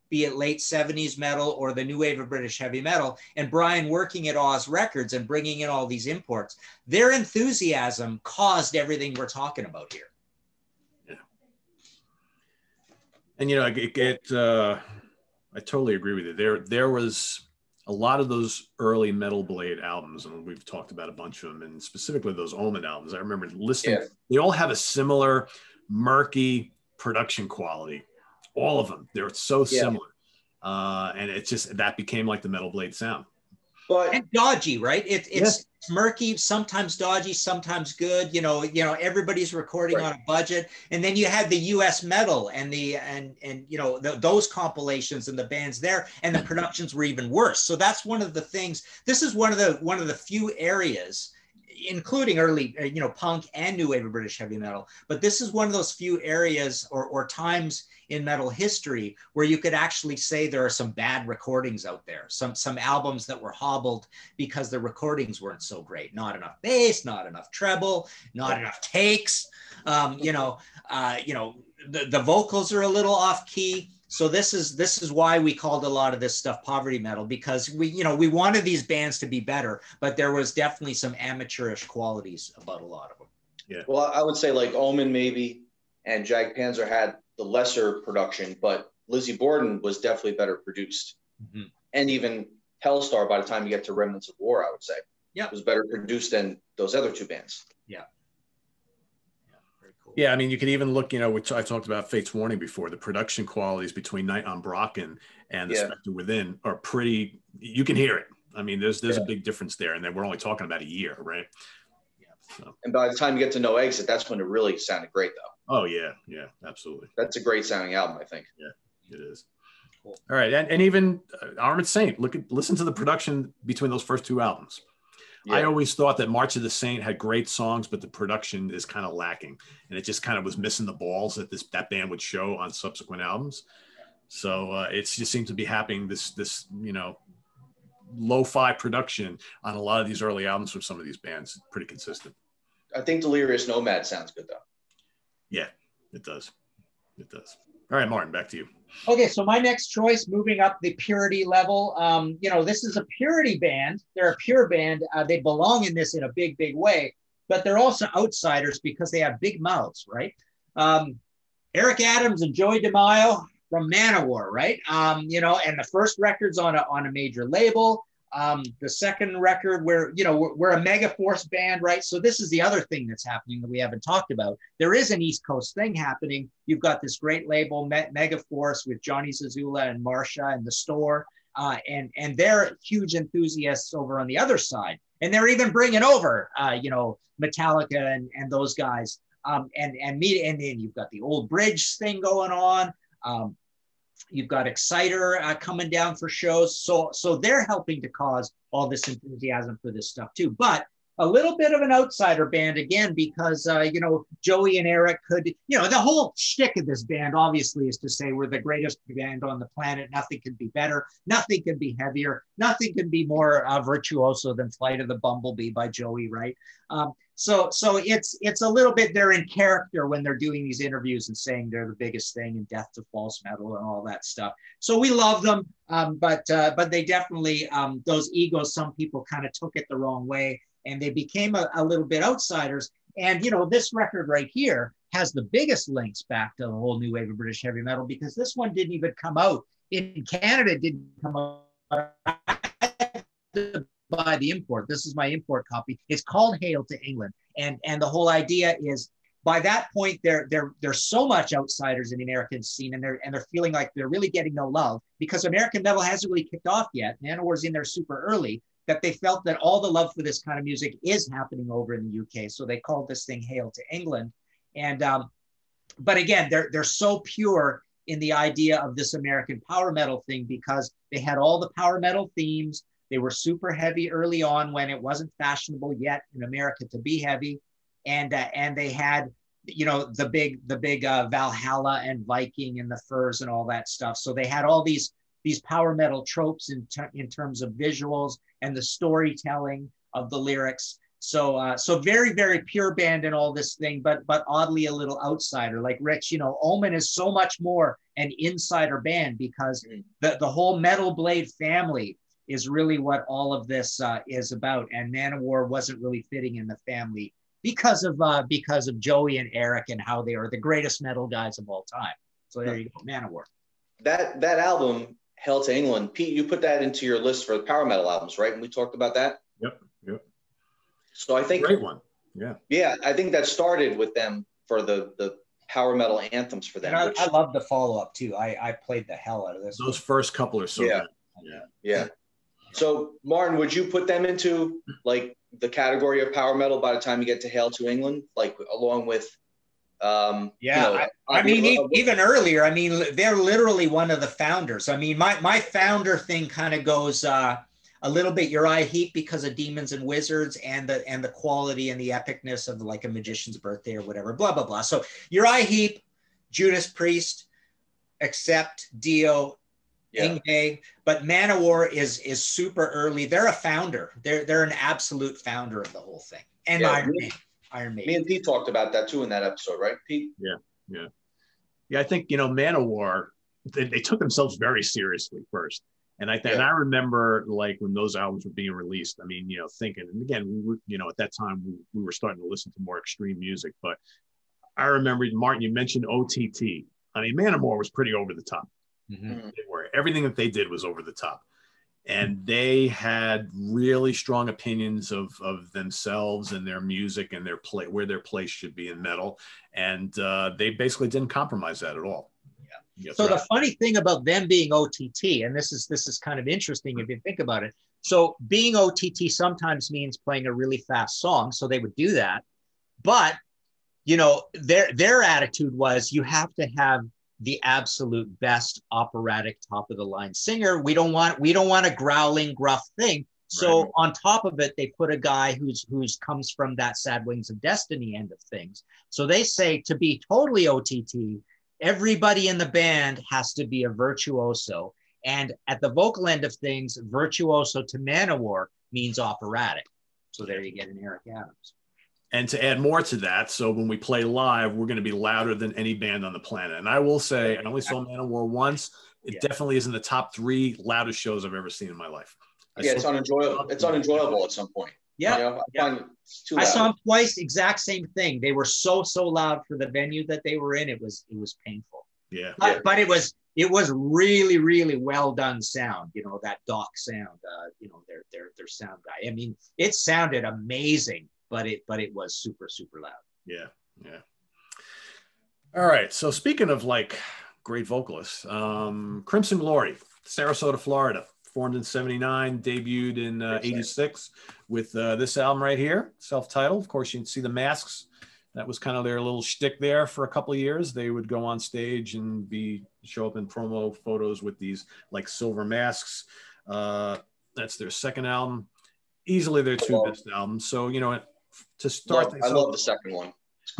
be it late 70s metal or the new wave of British heavy metal, and Brian working at Oz Records and bringing in all these imports, their enthusiasm caused everything we're talking about here. Yeah. And, you know, I totally agree with you. There was a lot of those early Metal Blade albums, and we've talked about a bunch of them, and specifically those Omen albums. I remember listening. Yeah. They all have a similar murky production quality. All of them. They're so similar. And it's just, that became like the Metal Blade sound. But and dodgy, right? It's murky, sometimes dodgy, sometimes good. You know, everybody's recording on a budget. And then you had the US metal and you know, those compilations and the bands there, and the productions were even worse. So that's one of the things. This is one of the few areas, including early, punk and new wave of British heavy metal. But this is one of those few areas or times in metal history where you could actually say there are some bad recordings out there, some albums that were hobbled because the recordings weren't so great. Not enough bass, not enough treble, not enough takes. The vocals are a little off key. So this is why we called a lot of this stuff poverty metal, because we wanted these bands to be better, but there was definitely some amateurish qualities about a lot of them. Yeah. Well, I would say like Omen maybe and Jag Panzer had the lesser production, but Lizzie Borden was definitely better produced. Mm-hmm. And even Hellstar, by the time you get to Remnants of War, I would say, was better produced than those other two bands. Yeah. Yeah, I mean, you can even look, which I talked about Fate's Warning before, the production qualities between Night on Brocken and The Spectre Within are pretty, you can hear it. I mean, there's a big difference there. And then we're only talking about a year, right? Yeah. So. And by the time you get to No Exit, that's when it really sounded great, though. Oh, yeah. Yeah, absolutely. That's a great sounding album, I think. Yeah, it is. Cool. All right. And even Armored Saint, listen to the production between those first two albums. Yeah. I always thought that March of the Saint had great songs, but the production is kind of lacking, and it just kind of was missing the balls that band would show on subsequent albums. So it just seems to be happening this lo-fi production on a lot of these early albums from some of these bands. Pretty consistent. I think Delirious Nomad sounds good though. Yeah, it does. It does. All right, Martin, back to you. Okay, so my next choice, moving up the purity level, this is a purity band. They're a pure band. They belong in this in a big, big way, but they're also outsiders because they have big mouths, right? Eric Adams and Joey DeMaio from Manowar, right? And the first record's on a major label. The second record, we're a mega force band, right? So this is the other thing that's happening that we haven't talked about. There is an East Coast thing happening. You've got this great label, Mega Force, with Johnny Zazula and Marsha and The Store, and they're huge enthusiasts over on the other side. And they're even bringing over, Metallica and those guys. And then you've got the Old Bridge thing going on. You've got Exciter coming down for shows. So they're helping to cause all this enthusiasm for this stuff too. But a little bit of an outsider band again, because, Joey and Eric could, the whole shtick of this band obviously is to say we're the greatest band on the planet. Nothing can be better. Nothing can be heavier. Nothing can be more virtuoso than Flight of the Bumblebee by Joey, right? So it's a little bit, they're in character when they're doing these interviews and saying they're the biggest thing and death to false metal and all that stuff. So we love them, but they definitely, those egos, some people kind of took it the wrong way and they became a little bit outsiders. And, this record right here has the biggest links back to the whole new wave of British heavy metal, because this one didn't even come out in Canada. It didn't come out. Buy the import. This is my import copy. It's called Hail to England. And the whole idea is, by that point, they're so much outsiders in the American scene, and they're feeling like they're really getting no love because American metal hasn't really kicked off yet. Manowar's in there super early, that they felt that all the love for this kind of music is happening over in the UK. So they called this thing Hail to England. And but again, they're so pure in the idea of this American power metal thing, because they had all the power metal themes. They were super heavy early on when it wasn't fashionable yet in America to be heavy. And they had, the big Valhalla and Viking and the Furs and all that stuff. So they had all these power metal tropes in terms of visuals and the storytelling of the lyrics. So very, very pure band and all this thing, but oddly a little outsider. Like Rich, Omen is so much more an insider band, because the whole Metal Blade family is really what all of this is about. And Manowar wasn't really fitting in the family because of Joey and Eric and how they are the greatest metal guys of all time. So there you go, Manowar. That album, Hell to England, Pete, you put that into your list for the power metal albums, right? And we talked about that. Yep. So I think great one. Yeah. Yeah, I think that started with them for the power metal anthems for them. And I love the follow up too. I played the hell out of this. Those first couple are so good. Yeah. So Martin, would you put them into like the category of power metal by the time you get to Hail to England, like along with even earlier, they're literally one of the founders. My founder thing kind of goes a a little bit Uriah Heep because of Demons and Wizards and the quality and the epicness of like a Magician's Birthday or whatever, blah, blah, blah. So Uriah Heep, Judas Priest, Accept, Dio, Ingve, but Manowar is super early. They're a founder. They're an absolute founder of the whole thing. And Iron Maiden. Me and Pete talked about that too in that episode, right, Pete? Yeah, I think, Manowar, they took themselves very seriously first. And I I remember like when those albums were being released, I mean, thinking, and again, we were, at that time we were starting to listen to more extreme music, but I remember, Martin, you mentioned OTT. I mean, Manowar was pretty over the top. Mm-hmm. They were. Everything that they did was over the top. And they had really strong opinions of themselves and their music and their play, where their place should be in metal. And they basically didn't compromise that at all. So the funny thing about them being OTT, and this is kind of interesting if you think about it. So being OTT sometimes means playing a really fast song. So they would do that. But, their attitude was you have to have the absolute best operatic top of the line singer. We don't want a growling, gruff thing. So right. On top of it, they put a guy who's comes from that Sad Wings of Destiny end of things. So they say to be totally OTT, everybody in the band has to be a virtuoso. And at the vocal end of things, virtuoso to Manowar means operatic. So there you get an Eric Adams. And to add more to that, so when we play live, we're going to be louder than any band on the planet. And I will say, I only saw Manowar once. It definitely is in the top 3 loudest shows I've ever seen in my life. It's unenjoyable. It's unenjoyable at some point. Yeah. I saw them twice, exact same thing. They were so loud for the venue that they were in. It was painful. Yeah. But it was really, really well done sound, that Doc sound, their sound guy. I mean, it sounded amazing, but it was super, super loud. Yeah. All right. So speaking of like great vocalists, Crimson Glory, Sarasota, Florida. Formed in 79, debuted in 86 with this album right here, self-titled. Of course, you can see the masks. That was kind of their little shtick there for a couple of years. They would go on stage and show up in promo photos with these like silver masks. That's their second album. Easily their 2 best albums. So, to start. I love the second one.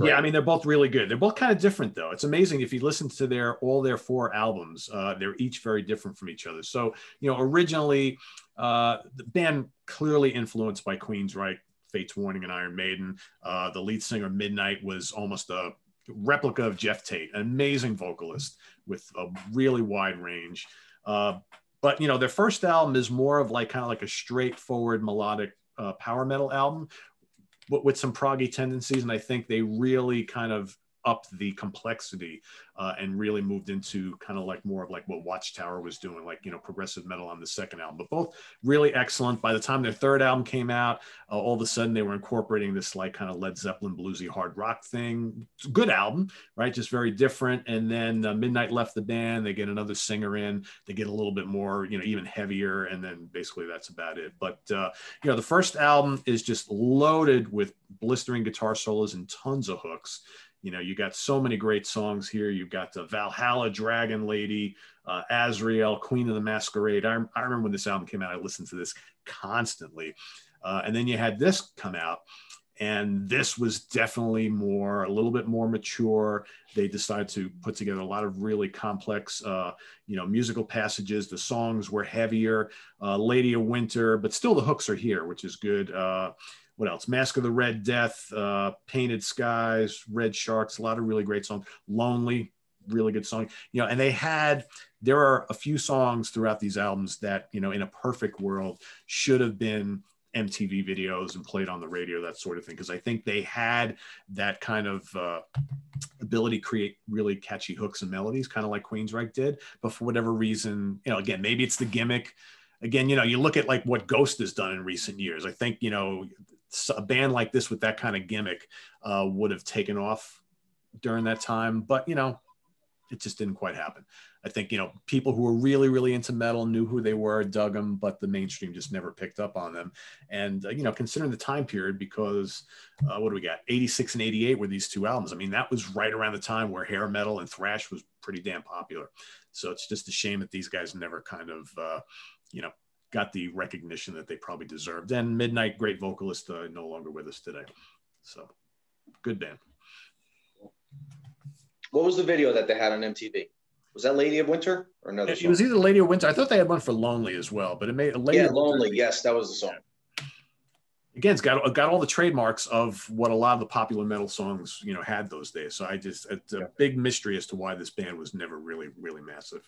Yeah, I mean, they're both really good. They're both kind of different, though. It's amazing if you listen to all their 4 albums. They're each very different from each other. So, originally, the band clearly influenced by Queensryche, Fate's Warning, and Iron Maiden. The lead singer, Midnight, was almost a replica of Jeff Tate, an amazing vocalist with a really wide range. But, their first album is more of kind of like a straightforward melodic power metal album, but with some proggy tendencies. And I think they really kind of upped the complexity and really moved into kind of like more of like what Watchtower was doing, like, progressive metal on the second album, but both really excellent. By the time their third album came out, all of a sudden they were incorporating this like kind of Led Zeppelin bluesy hard rock thing. It's a good album, right? Just very different. And then Midnight left the band. They get another singer in, they get a little bit more, even heavier. And then basically that's about it. But, the first album is just loaded with blistering guitar solos and tons of hooks. You got so many great songs here. You've got the Valhalla, Dragon Lady, Azrael, Queen of the Masquerade. I remember when this album came out, I listened to this constantly. And then you had this come out, and this was definitely a little bit more mature. They decided to put together a lot of really complex, musical passages. The songs were heavier, Lady of Winter, but still the hooks are here, which is good. What else? Mask of the Red Death, Painted Skies, Red Sharks, a lot of really great songs. Lonely, really good song. And there are a few songs throughout these albums that, in a perfect world should have been MTV videos and played on the radio, that sort of thing. Because I think they had that kind of ability to create really catchy hooks and melodies, kind of like Queensryche did. But for whatever reason, again, maybe it's the gimmick. Again, you look at like what Ghost has done in recent years. I think, a band like this with that kind of gimmick would have taken off during that time, but it just didn't quite happen. I think people who were really, really into metal knew who they were, dug them, but the mainstream just never picked up on them. And considering the time period, because what do we got? 86 and 88 were these 2 albums. I mean, that was right around the time where hair metal and thrash was pretty damn popular. So it's just a shame that these guys never kind of got the recognition that they probably deserved. And Midnight, great vocalist, no longer with us today. So good band. What was the video that they had on MTV? Was that Lady of Winter or another song? It was either Lady of Winter. I thought they had one for Lonely as well, but it made a Lady. Yeah, Lonely. Yes, that was the song. Again, it's got all the trademarks of what a lot of the popular metal songs, you know, had those days. So it's a big mystery as to why this band was never really, really massive.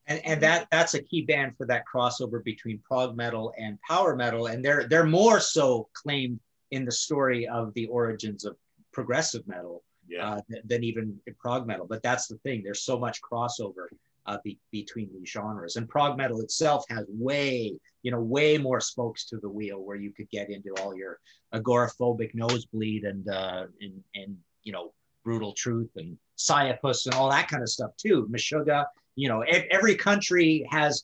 And that's a key band for that crossover between prog metal and power metal. And they're more so claimed in the story of the origins of progressive metal than even prog metal. But that's the thing. There's so much crossover between these genres. And prog metal itself has way more spokes to the wheel, where you could get into all your agoraphobic Nosebleed and you know, Brutal Truth and Siapus and all that kind of stuff too. Meshuggah, you know, every country has,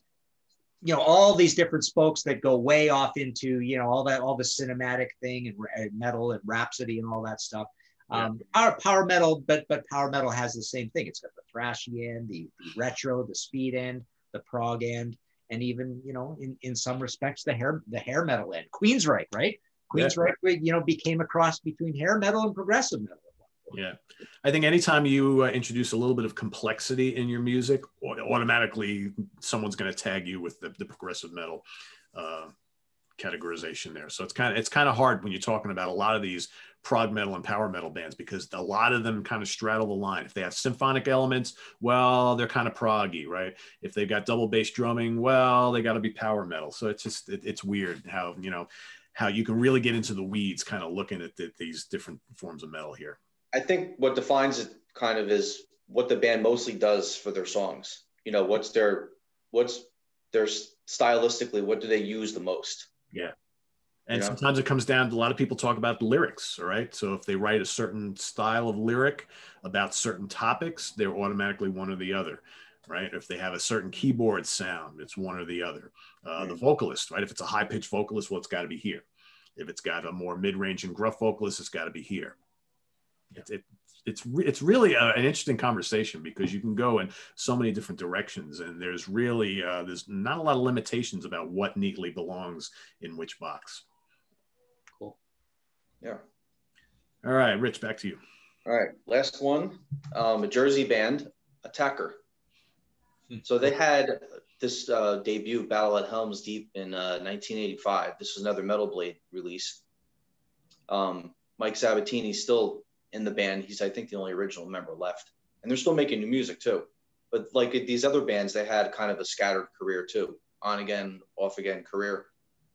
you know, all these different spokes that go way off into, you know, all the cinematic thing and metal and Rhapsody and all that stuff. Power metal, but power metal has the same thing. It's got the thrashy end, the retro, the speed end, the prog end, and even, you know, in some respects, the hair metal end. Queensryche, right? Queensryche, you know, became a cross between hair metal and progressive metal. Yeah, I think anytime you introduce a little bit of complexity in your music, automatically someone's going to tag you with the progressive metal categorization there. So it's kind of hard when you're talking about a lot of these prog metal and power metal bands, because a lot of them kind of straddle the line. If they have symphonic elements, well, they're kind of proggy, right? If they've got double bass drumming, well, they got to be power metal. So it's weird how, you know, how you can really get into the weeds kind of looking at these different forms of metal here. I think what defines it kind of is what the band mostly does for their songs. You know, what's their stylistically, what do they use the most? Yeah. And sometimes it comes down to, a lot of people talk about the lyrics, all right? So if they write a certain style of lyric about certain topics, they're automatically one or the other, right? If they have a certain keyboard sound, it's one or the other. The vocalist, right? If it's a high-pitched vocalist, well, it's got to be here. If it's got a more mid-range and gruff vocalist, it's got to be here. It's really an interesting conversation, because you can go in so many different directions, and there's really there's not a lot of limitations about what neatly belongs in which box. Cool. Yeah. All right, Rich, back to you. All right, last one, a Jersey band, Attacker. So they had this debut, Battle at Helms Deep, in 1985. This was another Metal Blade release. Mike Sabatini's still in the band. He's, I think, the only original member left, and they're still making new music too. But like these other bands, they had kind of a scattered career too, on again, off again career.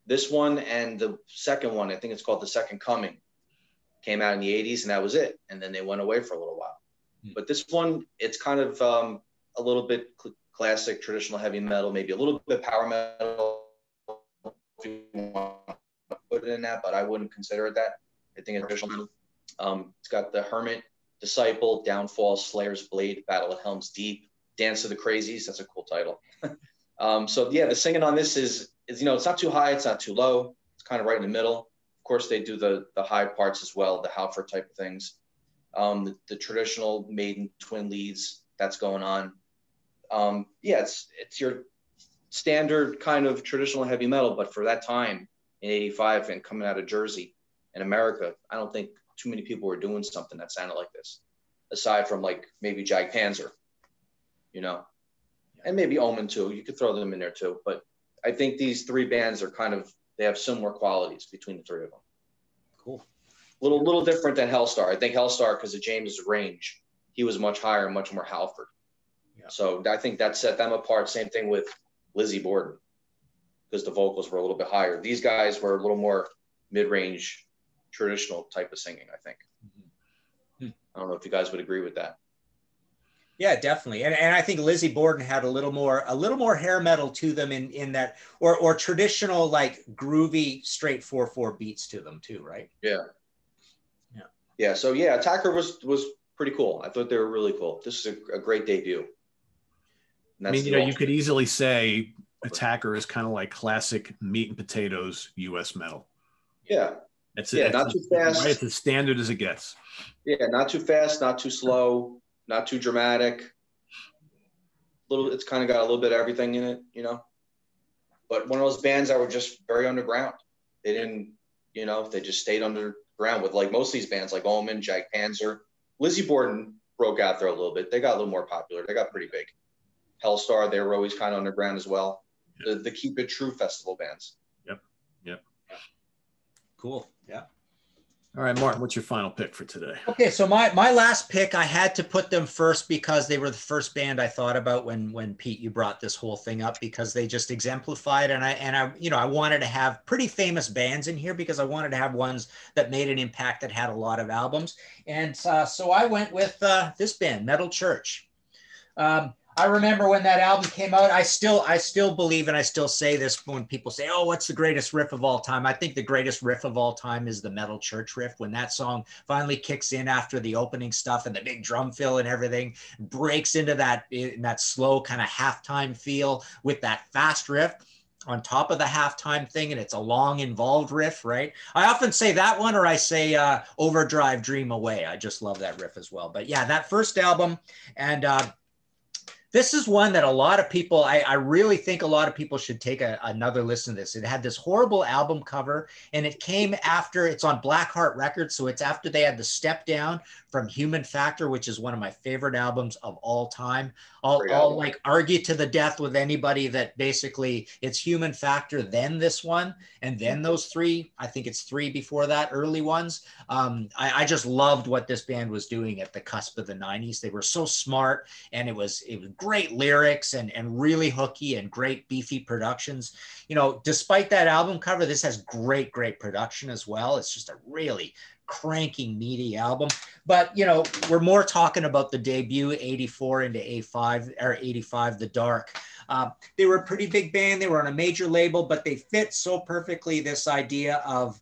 This one and the second one, I think it's called The Second Coming, came out in the 80s, and that was it. And then they went away for a little while. But this one, it's kind of a little bit classic, traditional heavy metal, maybe a little bit power metal, if you want to put it in that, but I wouldn't consider it that. I think it's traditional. It's got The Hermit, Disciple, Downfall, Slayer's Blade, Battle at Helm's Deep, Dance of the Crazies. That's a cool title. So yeah, the singing on this is, you know, it's not too high, it's not too low. It's kind of right in the middle. Of course, they do the high parts as well, the Halford type of things. The traditional maiden twin leads that's going on. Yeah, it's your standard kind of traditional heavy metal, but for that time in 85 and coming out of Jersey in America, I don't think too many people were doing something that sounded like this, aside from like maybe Jag Panzer, you know, and maybe Omen too. You could throw them in there too. But I think these three bands are kind of, they have similar qualities between the three of them. Cool. Little different than Hellstar. I think Hellstar, because of James's range, he was much higher and much more Halford. Yeah. So I think that set them apart. Same thing with Lizzie Borden, because the vocals were a little bit higher. These guys were a little more mid-range, traditional type of singing, I think. I don't know if you guys would agree with that. Yeah, definitely. And I think Lizzie Borden had a little more hair metal to them in that, or traditional, like groovy, straight 4/4 beats to them too, right? Yeah. Yeah. So yeah, Attacker was pretty cool. I thought they were really cool. This is a great debut. I mean, you know, you could easily say Attacker is kind of like classic meat and potatoes U.S. metal. Yeah. Not too fast. Right, it's as standard as it gets. Yeah, not too fast, not too slow, not too dramatic. It's kind of got a little bit of everything in it, you know. but one of those bands that were just very underground. They didn't, you know, they just stayed underground with like most of these bands like Omen, Jack Panzer. Lizzie Borden broke out there a little bit. They got a little more popular. They got pretty big. Hellstar, they were always kind of underground as well. Yep. The Keep It True festival bands. Yep. Yep. Cool. Yeah. All right, Martin, what's your final pick for today? Okay, so my last pick, I had to put them first because they were the first band I thought about when Pete, you brought this whole thing up, because they just exemplified, and I you know, I wanted to have pretty famous bands in here because I wanted to have ones that made an impact, that had a lot of albums, and so I went with this band, Metal Church. I remember when that album came out, I still believe, and I still say this when people say, oh, what's the greatest riff of all time? I think the greatest riff of all time is the Metal Church riff. When that song finally kicks in after the opening stuff and the big drum fill and everything, breaks into that slow kind of halftime feel with that fast riff on top of the halftime thing, and it's a long involved riff, right? I often say that one, or I say Overdrive Dream Away. I just love that riff as well. But yeah, that first album, and this is one that a lot of people, I really think a lot of people should take another listen to this. It had this horrible album cover, and it came after, it's on Blackheart Records, so it's after they had the step down from Human Factor, which is one of my favorite albums of all time. I'll like argue to the death with anybody that basically it's Human Factor, then this one, and then those three. I think it's three before that, early ones. I just loved what this band was doing at the cusp of the 90s. They were so smart, and it was great lyrics and really hooky and great beefy productions. You know, despite that album cover, this has great production as well. It's just a really cranky, meaty album. But, you know, we're more talking about the debut, 84 into A5, or 85, The Dark. They were a pretty big band. They were on a major label, but they fit so perfectly this idea of,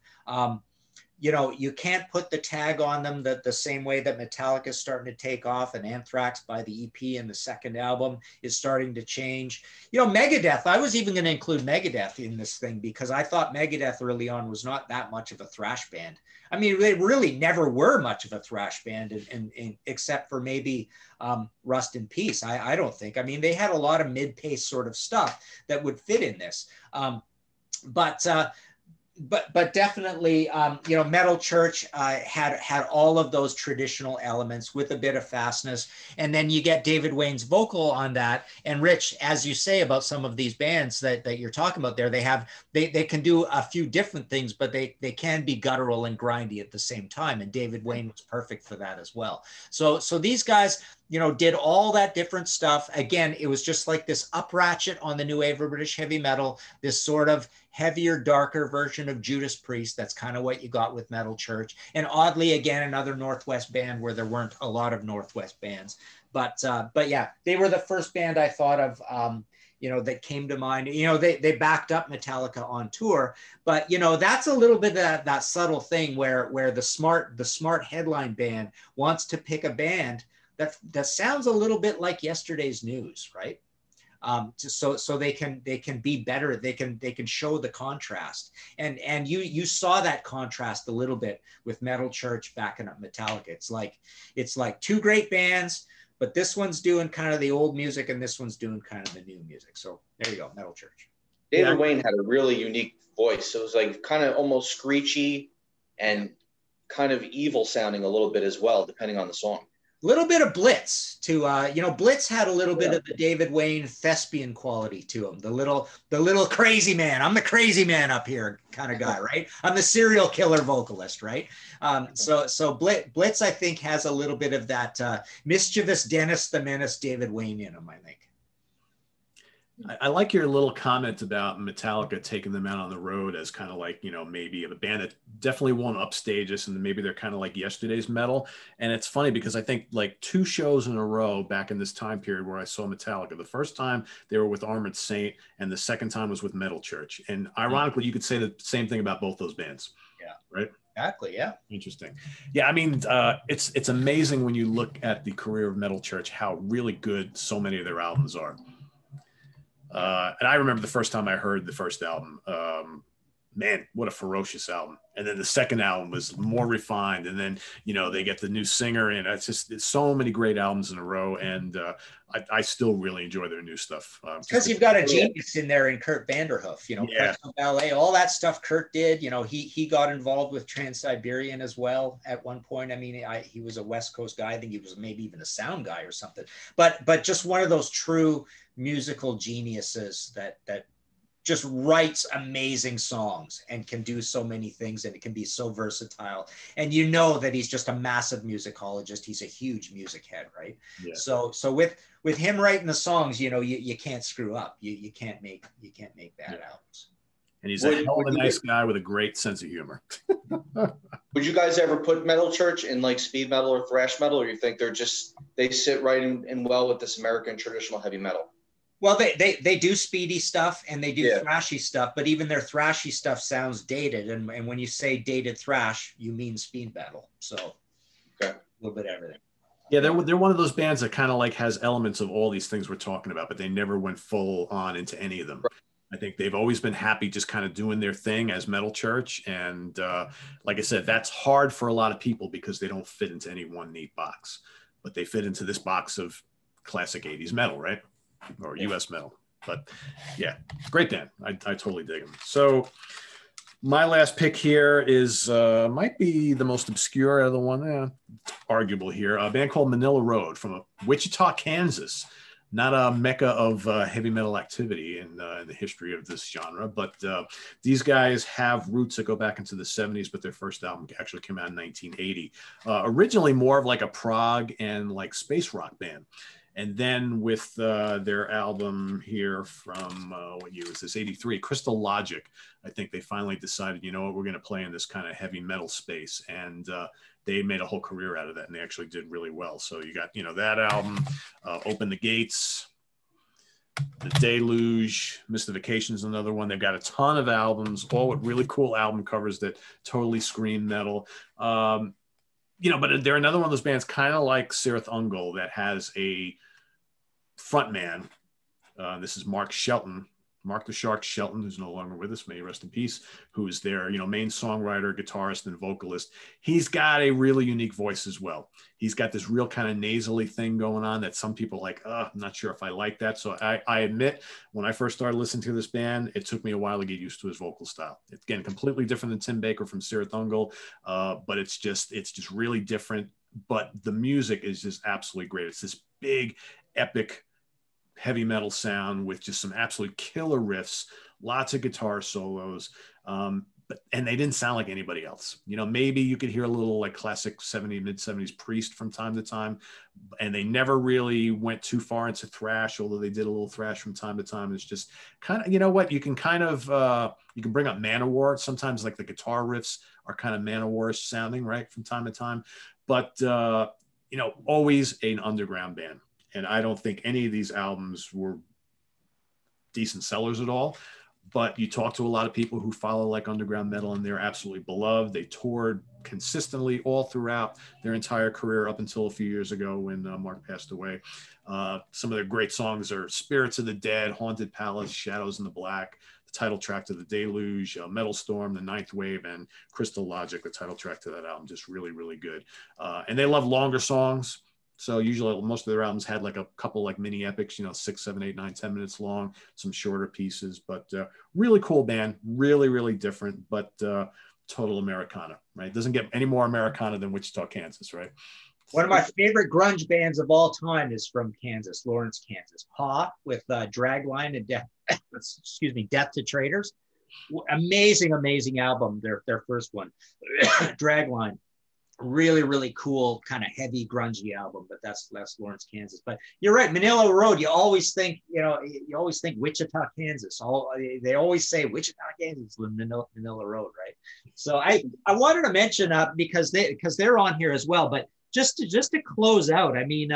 you know, you can't put the tag on them the same way that Metallica is starting to take off, and Anthrax by the EP and the second album is starting to change. You know, Megadeth, I was even going to include Megadeth in this thing because I thought Megadeth early on was not that much of a thrash band. I mean, they really never were much of a thrash band, except for maybe Rust in Peace. I don't think. I mean, they had a lot of mid-pace sort of stuff that would fit in this. But definitely, you know, Metal Church had all of those traditional elements with a bit of fastness. And then you get David Wayne's vocal on that. And Rich, as you say about some of these bands that you're talking about there, they can do a few different things, but they can be guttural and grindy at the same time. And David Wayne was perfect for that as well. So these guys, you know, did all that different stuff. Again, it was just like this up ratchet on the new wave of British heavy metal, this sort of heavier, darker version of Judas Priest. That's kind of what you got with Metal Church. And oddly, again, another Northwest band where there weren't a lot of Northwest bands. But yeah, they were the first band I thought of, you know, that came to mind. You know, they backed up Metallica on tour, but you know, that's a little bit of that subtle thing where the smart headline band wants to pick a band that sounds a little bit like Yesterday's News, right? So they can be better. They can show the contrast, and you saw that contrast a little bit with Metal Church backing up Metallica. It's like two great bands, but this one's doing kind of the old music, and this one's doing kind of the new music. So there you go, Metal Church. David Wayne had a really unique voice. It was like kind of almost screechy and kind of evil sounding a little bit as well, depending on the song. Little bit of Blitz too. You know, Blitz had a little bit of the David Wayne thespian quality to him. The little crazy man. I'm the crazy man up here kind of guy, right? I'm the serial killer vocalist, right? So Blitz, I think, has a little bit of that mischievous Dennis the Menace David Wayne in him, I think. I like your little comment about Metallica taking them out on the road as kind of like, you know, maybe a band that definitely won't upstage us, and maybe they're kind of like Yesterday's Metal. And it's funny because I think like 2 shows in a row back in this time period where I saw Metallica, the first time they were with Armored Saint, and the second time was with Metal Church. And ironically, you could say the same thing about both those bands. Yeah. Right. Exactly. Yeah. Interesting. Yeah. I mean, it's amazing when you look at the career of Metal Church, how really good so many of their albums are. And I remember the first time I heard the first album, man, what a ferocious album. And then the second album was more refined. And then, you know, they get the new singer, and it's so many great albums in a row. And I still really enjoy their new stuff. Because you've got a genius in there in Kurt Vanderhoof, you know, yeah. Ballet, all that stuff Kurt did. You know, he got involved with Trans-Siberian as well at one point. I mean, he was a West Coast guy. I think he was maybe even a sound guy or something. But just one of those true musical geniuses that just writes amazing songs and can do so many things, and it can be so versatile. And you know that he's just a massive musicologist. He's a huge music head, right? Yeah. So with him writing the songs, you know, you can't screw up. You can't make bad albums. And he's a hell of a nice guy with a great sense of humor. Would you guys ever put Metal Church in like speed metal or thrash metal, or you think they sit right in well with this American traditional heavy metal? Well, they do speedy stuff and they do thrashy stuff, but even their thrashy stuff sounds dated. And when you say dated thrash, you mean speed metal. So a little bit of everything. Yeah, they're one of those bands that kind of like has elements of all these things we're talking about, but they never went full on into any of them. Right. I think they've always been happy just kind of doing their thing as Metal Church. And like I said, that's hard for a lot of people because they don't fit into any one neat box, but they fit into this box of classic 80s metal, right? Or US metal. But yeah, great band. I totally dig them. So my last pick here is might be the most obscure out of the one, arguable here. A band called Manila Road from Wichita, Kansas. Not a mecca of heavy metal activity in the history of this genre, but these guys have roots that go back into the 70s, but their first album actually came out in 1980. Originally more of like a prog and like space rock band. And then with their album here from, what year was this, 83, Crystal Logic, I think they finally decided, you know what, we're going to play in this kind of heavy metal space. And they made a whole career out of that, and they actually did really well. So you got, you know, that album, Open the Gates, The Deluge, Mystification is another one. They've got a ton of albums, all with really cool album covers that totally scream metal. You know, but they're another one of those bands kind of like Cyrith Ungle that has a frontman. This is Mark the Shark Shelton, who's no longer with us, may he rest in peace, who is their, you know, main songwriter, guitarist, and vocalist. He's got a really unique voice as well. He's got this real kind of nasally thing going on that some people are like, I'm not sure if I like that. So I admit, when I first started listening to this band, it took me a while to get used to his vocal style. It's, again, completely different than Tim Baker from Cyrith Ungle, but it's just really different. But the music is just absolutely great. It's this big, epic, heavy metal sound with just some absolute killer riffs, lots of guitar solos, and they didn't sound like anybody else. You know, maybe you could hear a little like classic mid-70s Priest from time to time, and they never really went too far into thrash, although they did a little thrash from time to time. It's just kind of, you know what, you can kind of, you can bring up Manowar. Sometimes like the guitar riffs are kind of Manowar-ish sounding, right, from time to time. But, you know, always an underground band. And I don't think any of these albums were decent sellers at all. But you talk to a lot of people who follow like underground metal, and they're absolutely beloved. They toured consistently all throughout their entire career up until a few years ago when Mark passed away. Some of their great songs are Spirits of the Dead, Haunted Palace, Shadows in the Black, the title track to The Deluge, Metal Storm, The Ninth Wave, and Crystal Logic, the title track to that album. Just really, really good. And they love longer songs. So usually most of their albums had like a couple like mini epics, you know, 6, 7, 8, 9, 10 minutes long, some shorter pieces, but really cool band, really, really different, but total Americana, right? Doesn't get any more Americana than Wichita, Kansas, right? One of my favorite grunge bands of all time is from Kansas, Lawrence, Kansas. Popoff with Dragline and Death to Traitors. Amazing, amazing album, their first one, Dragline. Really, really cool, kind of heavy, grungy album, but that's Lawrence, Kansas. But you're right, Manila Road, you always think Wichita, Kansas. They always say Wichita, Kansas, Manila Road, right? So I wanted to mention because they're on here as well, but just to close out, I mean,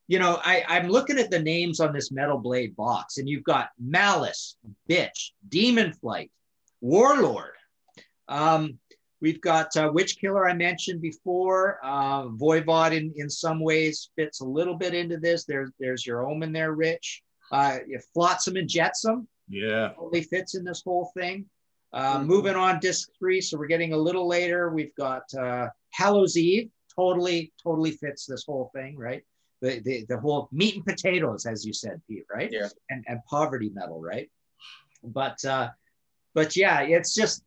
you know, I'm looking at the names on this Metal Blade box, and you've got Malice, Bitch, Demon Flight, Warlord. We've got Witch Killer, I mentioned before. Voivod in some ways fits a little bit into this. There's your Omen there, Rich. Flotsam and Jetsam. Yeah. Totally fits in this whole thing. Moving on, disc 3. So we're getting a little later. We've got Hallows Eve. Totally fits this whole thing, right? The whole meat and potatoes, as you said, Pete, right? Yeah. And poverty metal, right? But yeah, it's just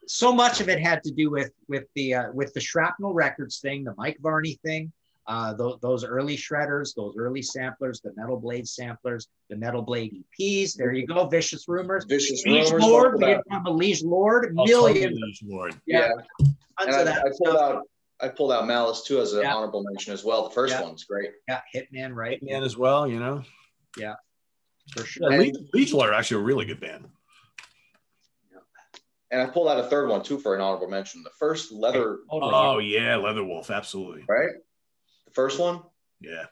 so much of it had to do with the Shrapnel Records thing, the Mike Varney thing, those early shredders, those early samplers, the Metal Blade samplers, the Metal Blade EPs. There you go, Vicious Rumors. Vicious Liege Rumors. Lord, we didn't have a Liege Lord, millions. Liege Lord. Yeah. Tons And of that I pulled out Malice too as an honorable mention as well. The first one's great. Yeah, Hitman, right? Hitman as well, you know. Yeah, for sure. Yeah, Liege Lord are actually a really good band. And I pulled out a third one too for an honorable mention. The first Leather. Oh yeah, Leatherwolf, absolutely. Right. The first one. Yeah.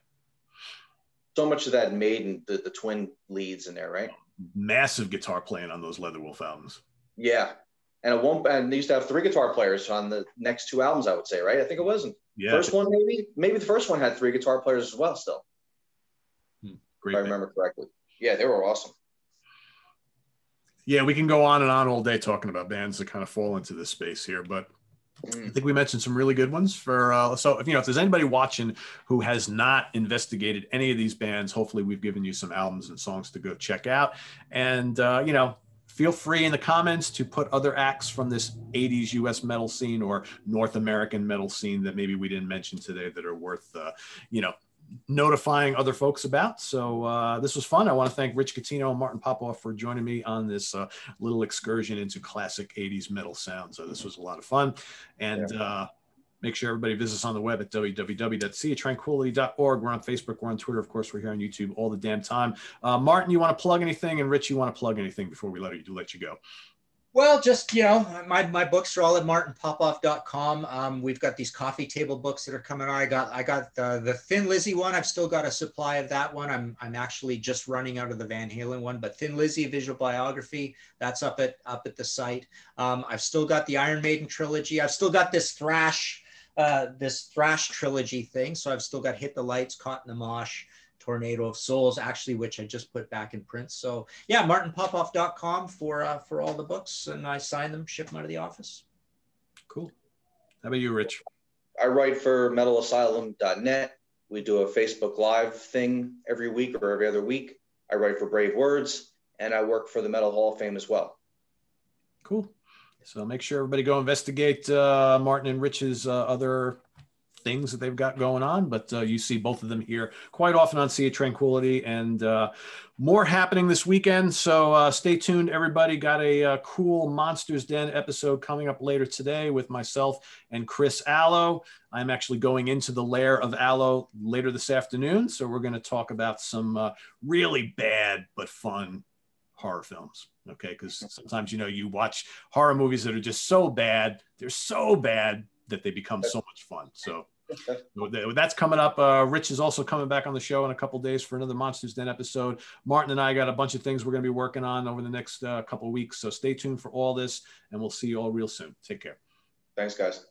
So much of that made in the twin leads in there, right? Massive guitar playing on those Leatherwolf albums. Yeah. And they used to have 3 guitar players on the next 2 albums, I would say, right? I think it wasn't. Yeah. First one, maybe the first one had 3 guitar players as well, still. Great. If I remember correctly. Yeah, they were awesome. Yeah, we can go on and on all day talking about bands that kind of fall into this space here, but I think we mentioned some really good ones for, so if there's anybody watching who has not investigated any of these bands, hopefully we've given you some albums and songs to go check out. And, feel free in the comments to put other acts from this 80s US metal scene or North American metal scene that maybe we didn't mention today that are worth, notifying other folks about. So this was fun. I want to thank Rich Catino and Martin Popoff for joining me on this little excursion into classic 80s metal sound. So this was a lot of fun. And make sure everybody visits us on the web at www.seatranquility.org. We're on Facebook. We're on Twitter. Of course, we're here on YouTube all the damn time. Martin, you want to plug anything? And Rich, you want to plug anything before we let you go? Well, just, my books are all at martinpopoff.com. We've got these coffee table books that are coming out. I got the Thin Lizzy one. I've still got a supply of that one. I'm actually just running out of the Van Halen one, but Thin Lizzy, a visual biography, that's up at the site. I've still got the Iron Maiden trilogy. I've still got this thrash trilogy thing. So I've still got Hit the Lights, Caught in the Mosh, Tornado of Souls, actually, which I just put back in print. So yeah, martinpopoff.com for all the books, and I sign them, ship them out of the office. Cool. How about you, Rich? I write for metalasylum.net. We do a Facebook Live thing every week or every other week. I write for Brave Words, and I work for the Metal Hall of Fame as well. Cool. So make sure everybody go investigate Martin and Rich's other things that they've got going on, but you see both of them here quite often on Sea of Tranquility, and more happening this weekend. So stay tuned, everybody. Got a cool Monsters Den episode coming up later today with myself and Chris Allo. I'm actually going into the lair of Allo later this afternoon, so we're going to talk about some really bad but fun horror films. Okay, because sometimes you watch horror movies that are just so bad, they're so bad that they become so much fun. So that's coming up. Rich is also coming back on the show in a couple days for another Monsters Den episode. Martin and I got a bunch of things we're going to be working on over the next couple of weeks. So stay tuned for all this, and we'll see you all real soon. Take care. Thanks, guys.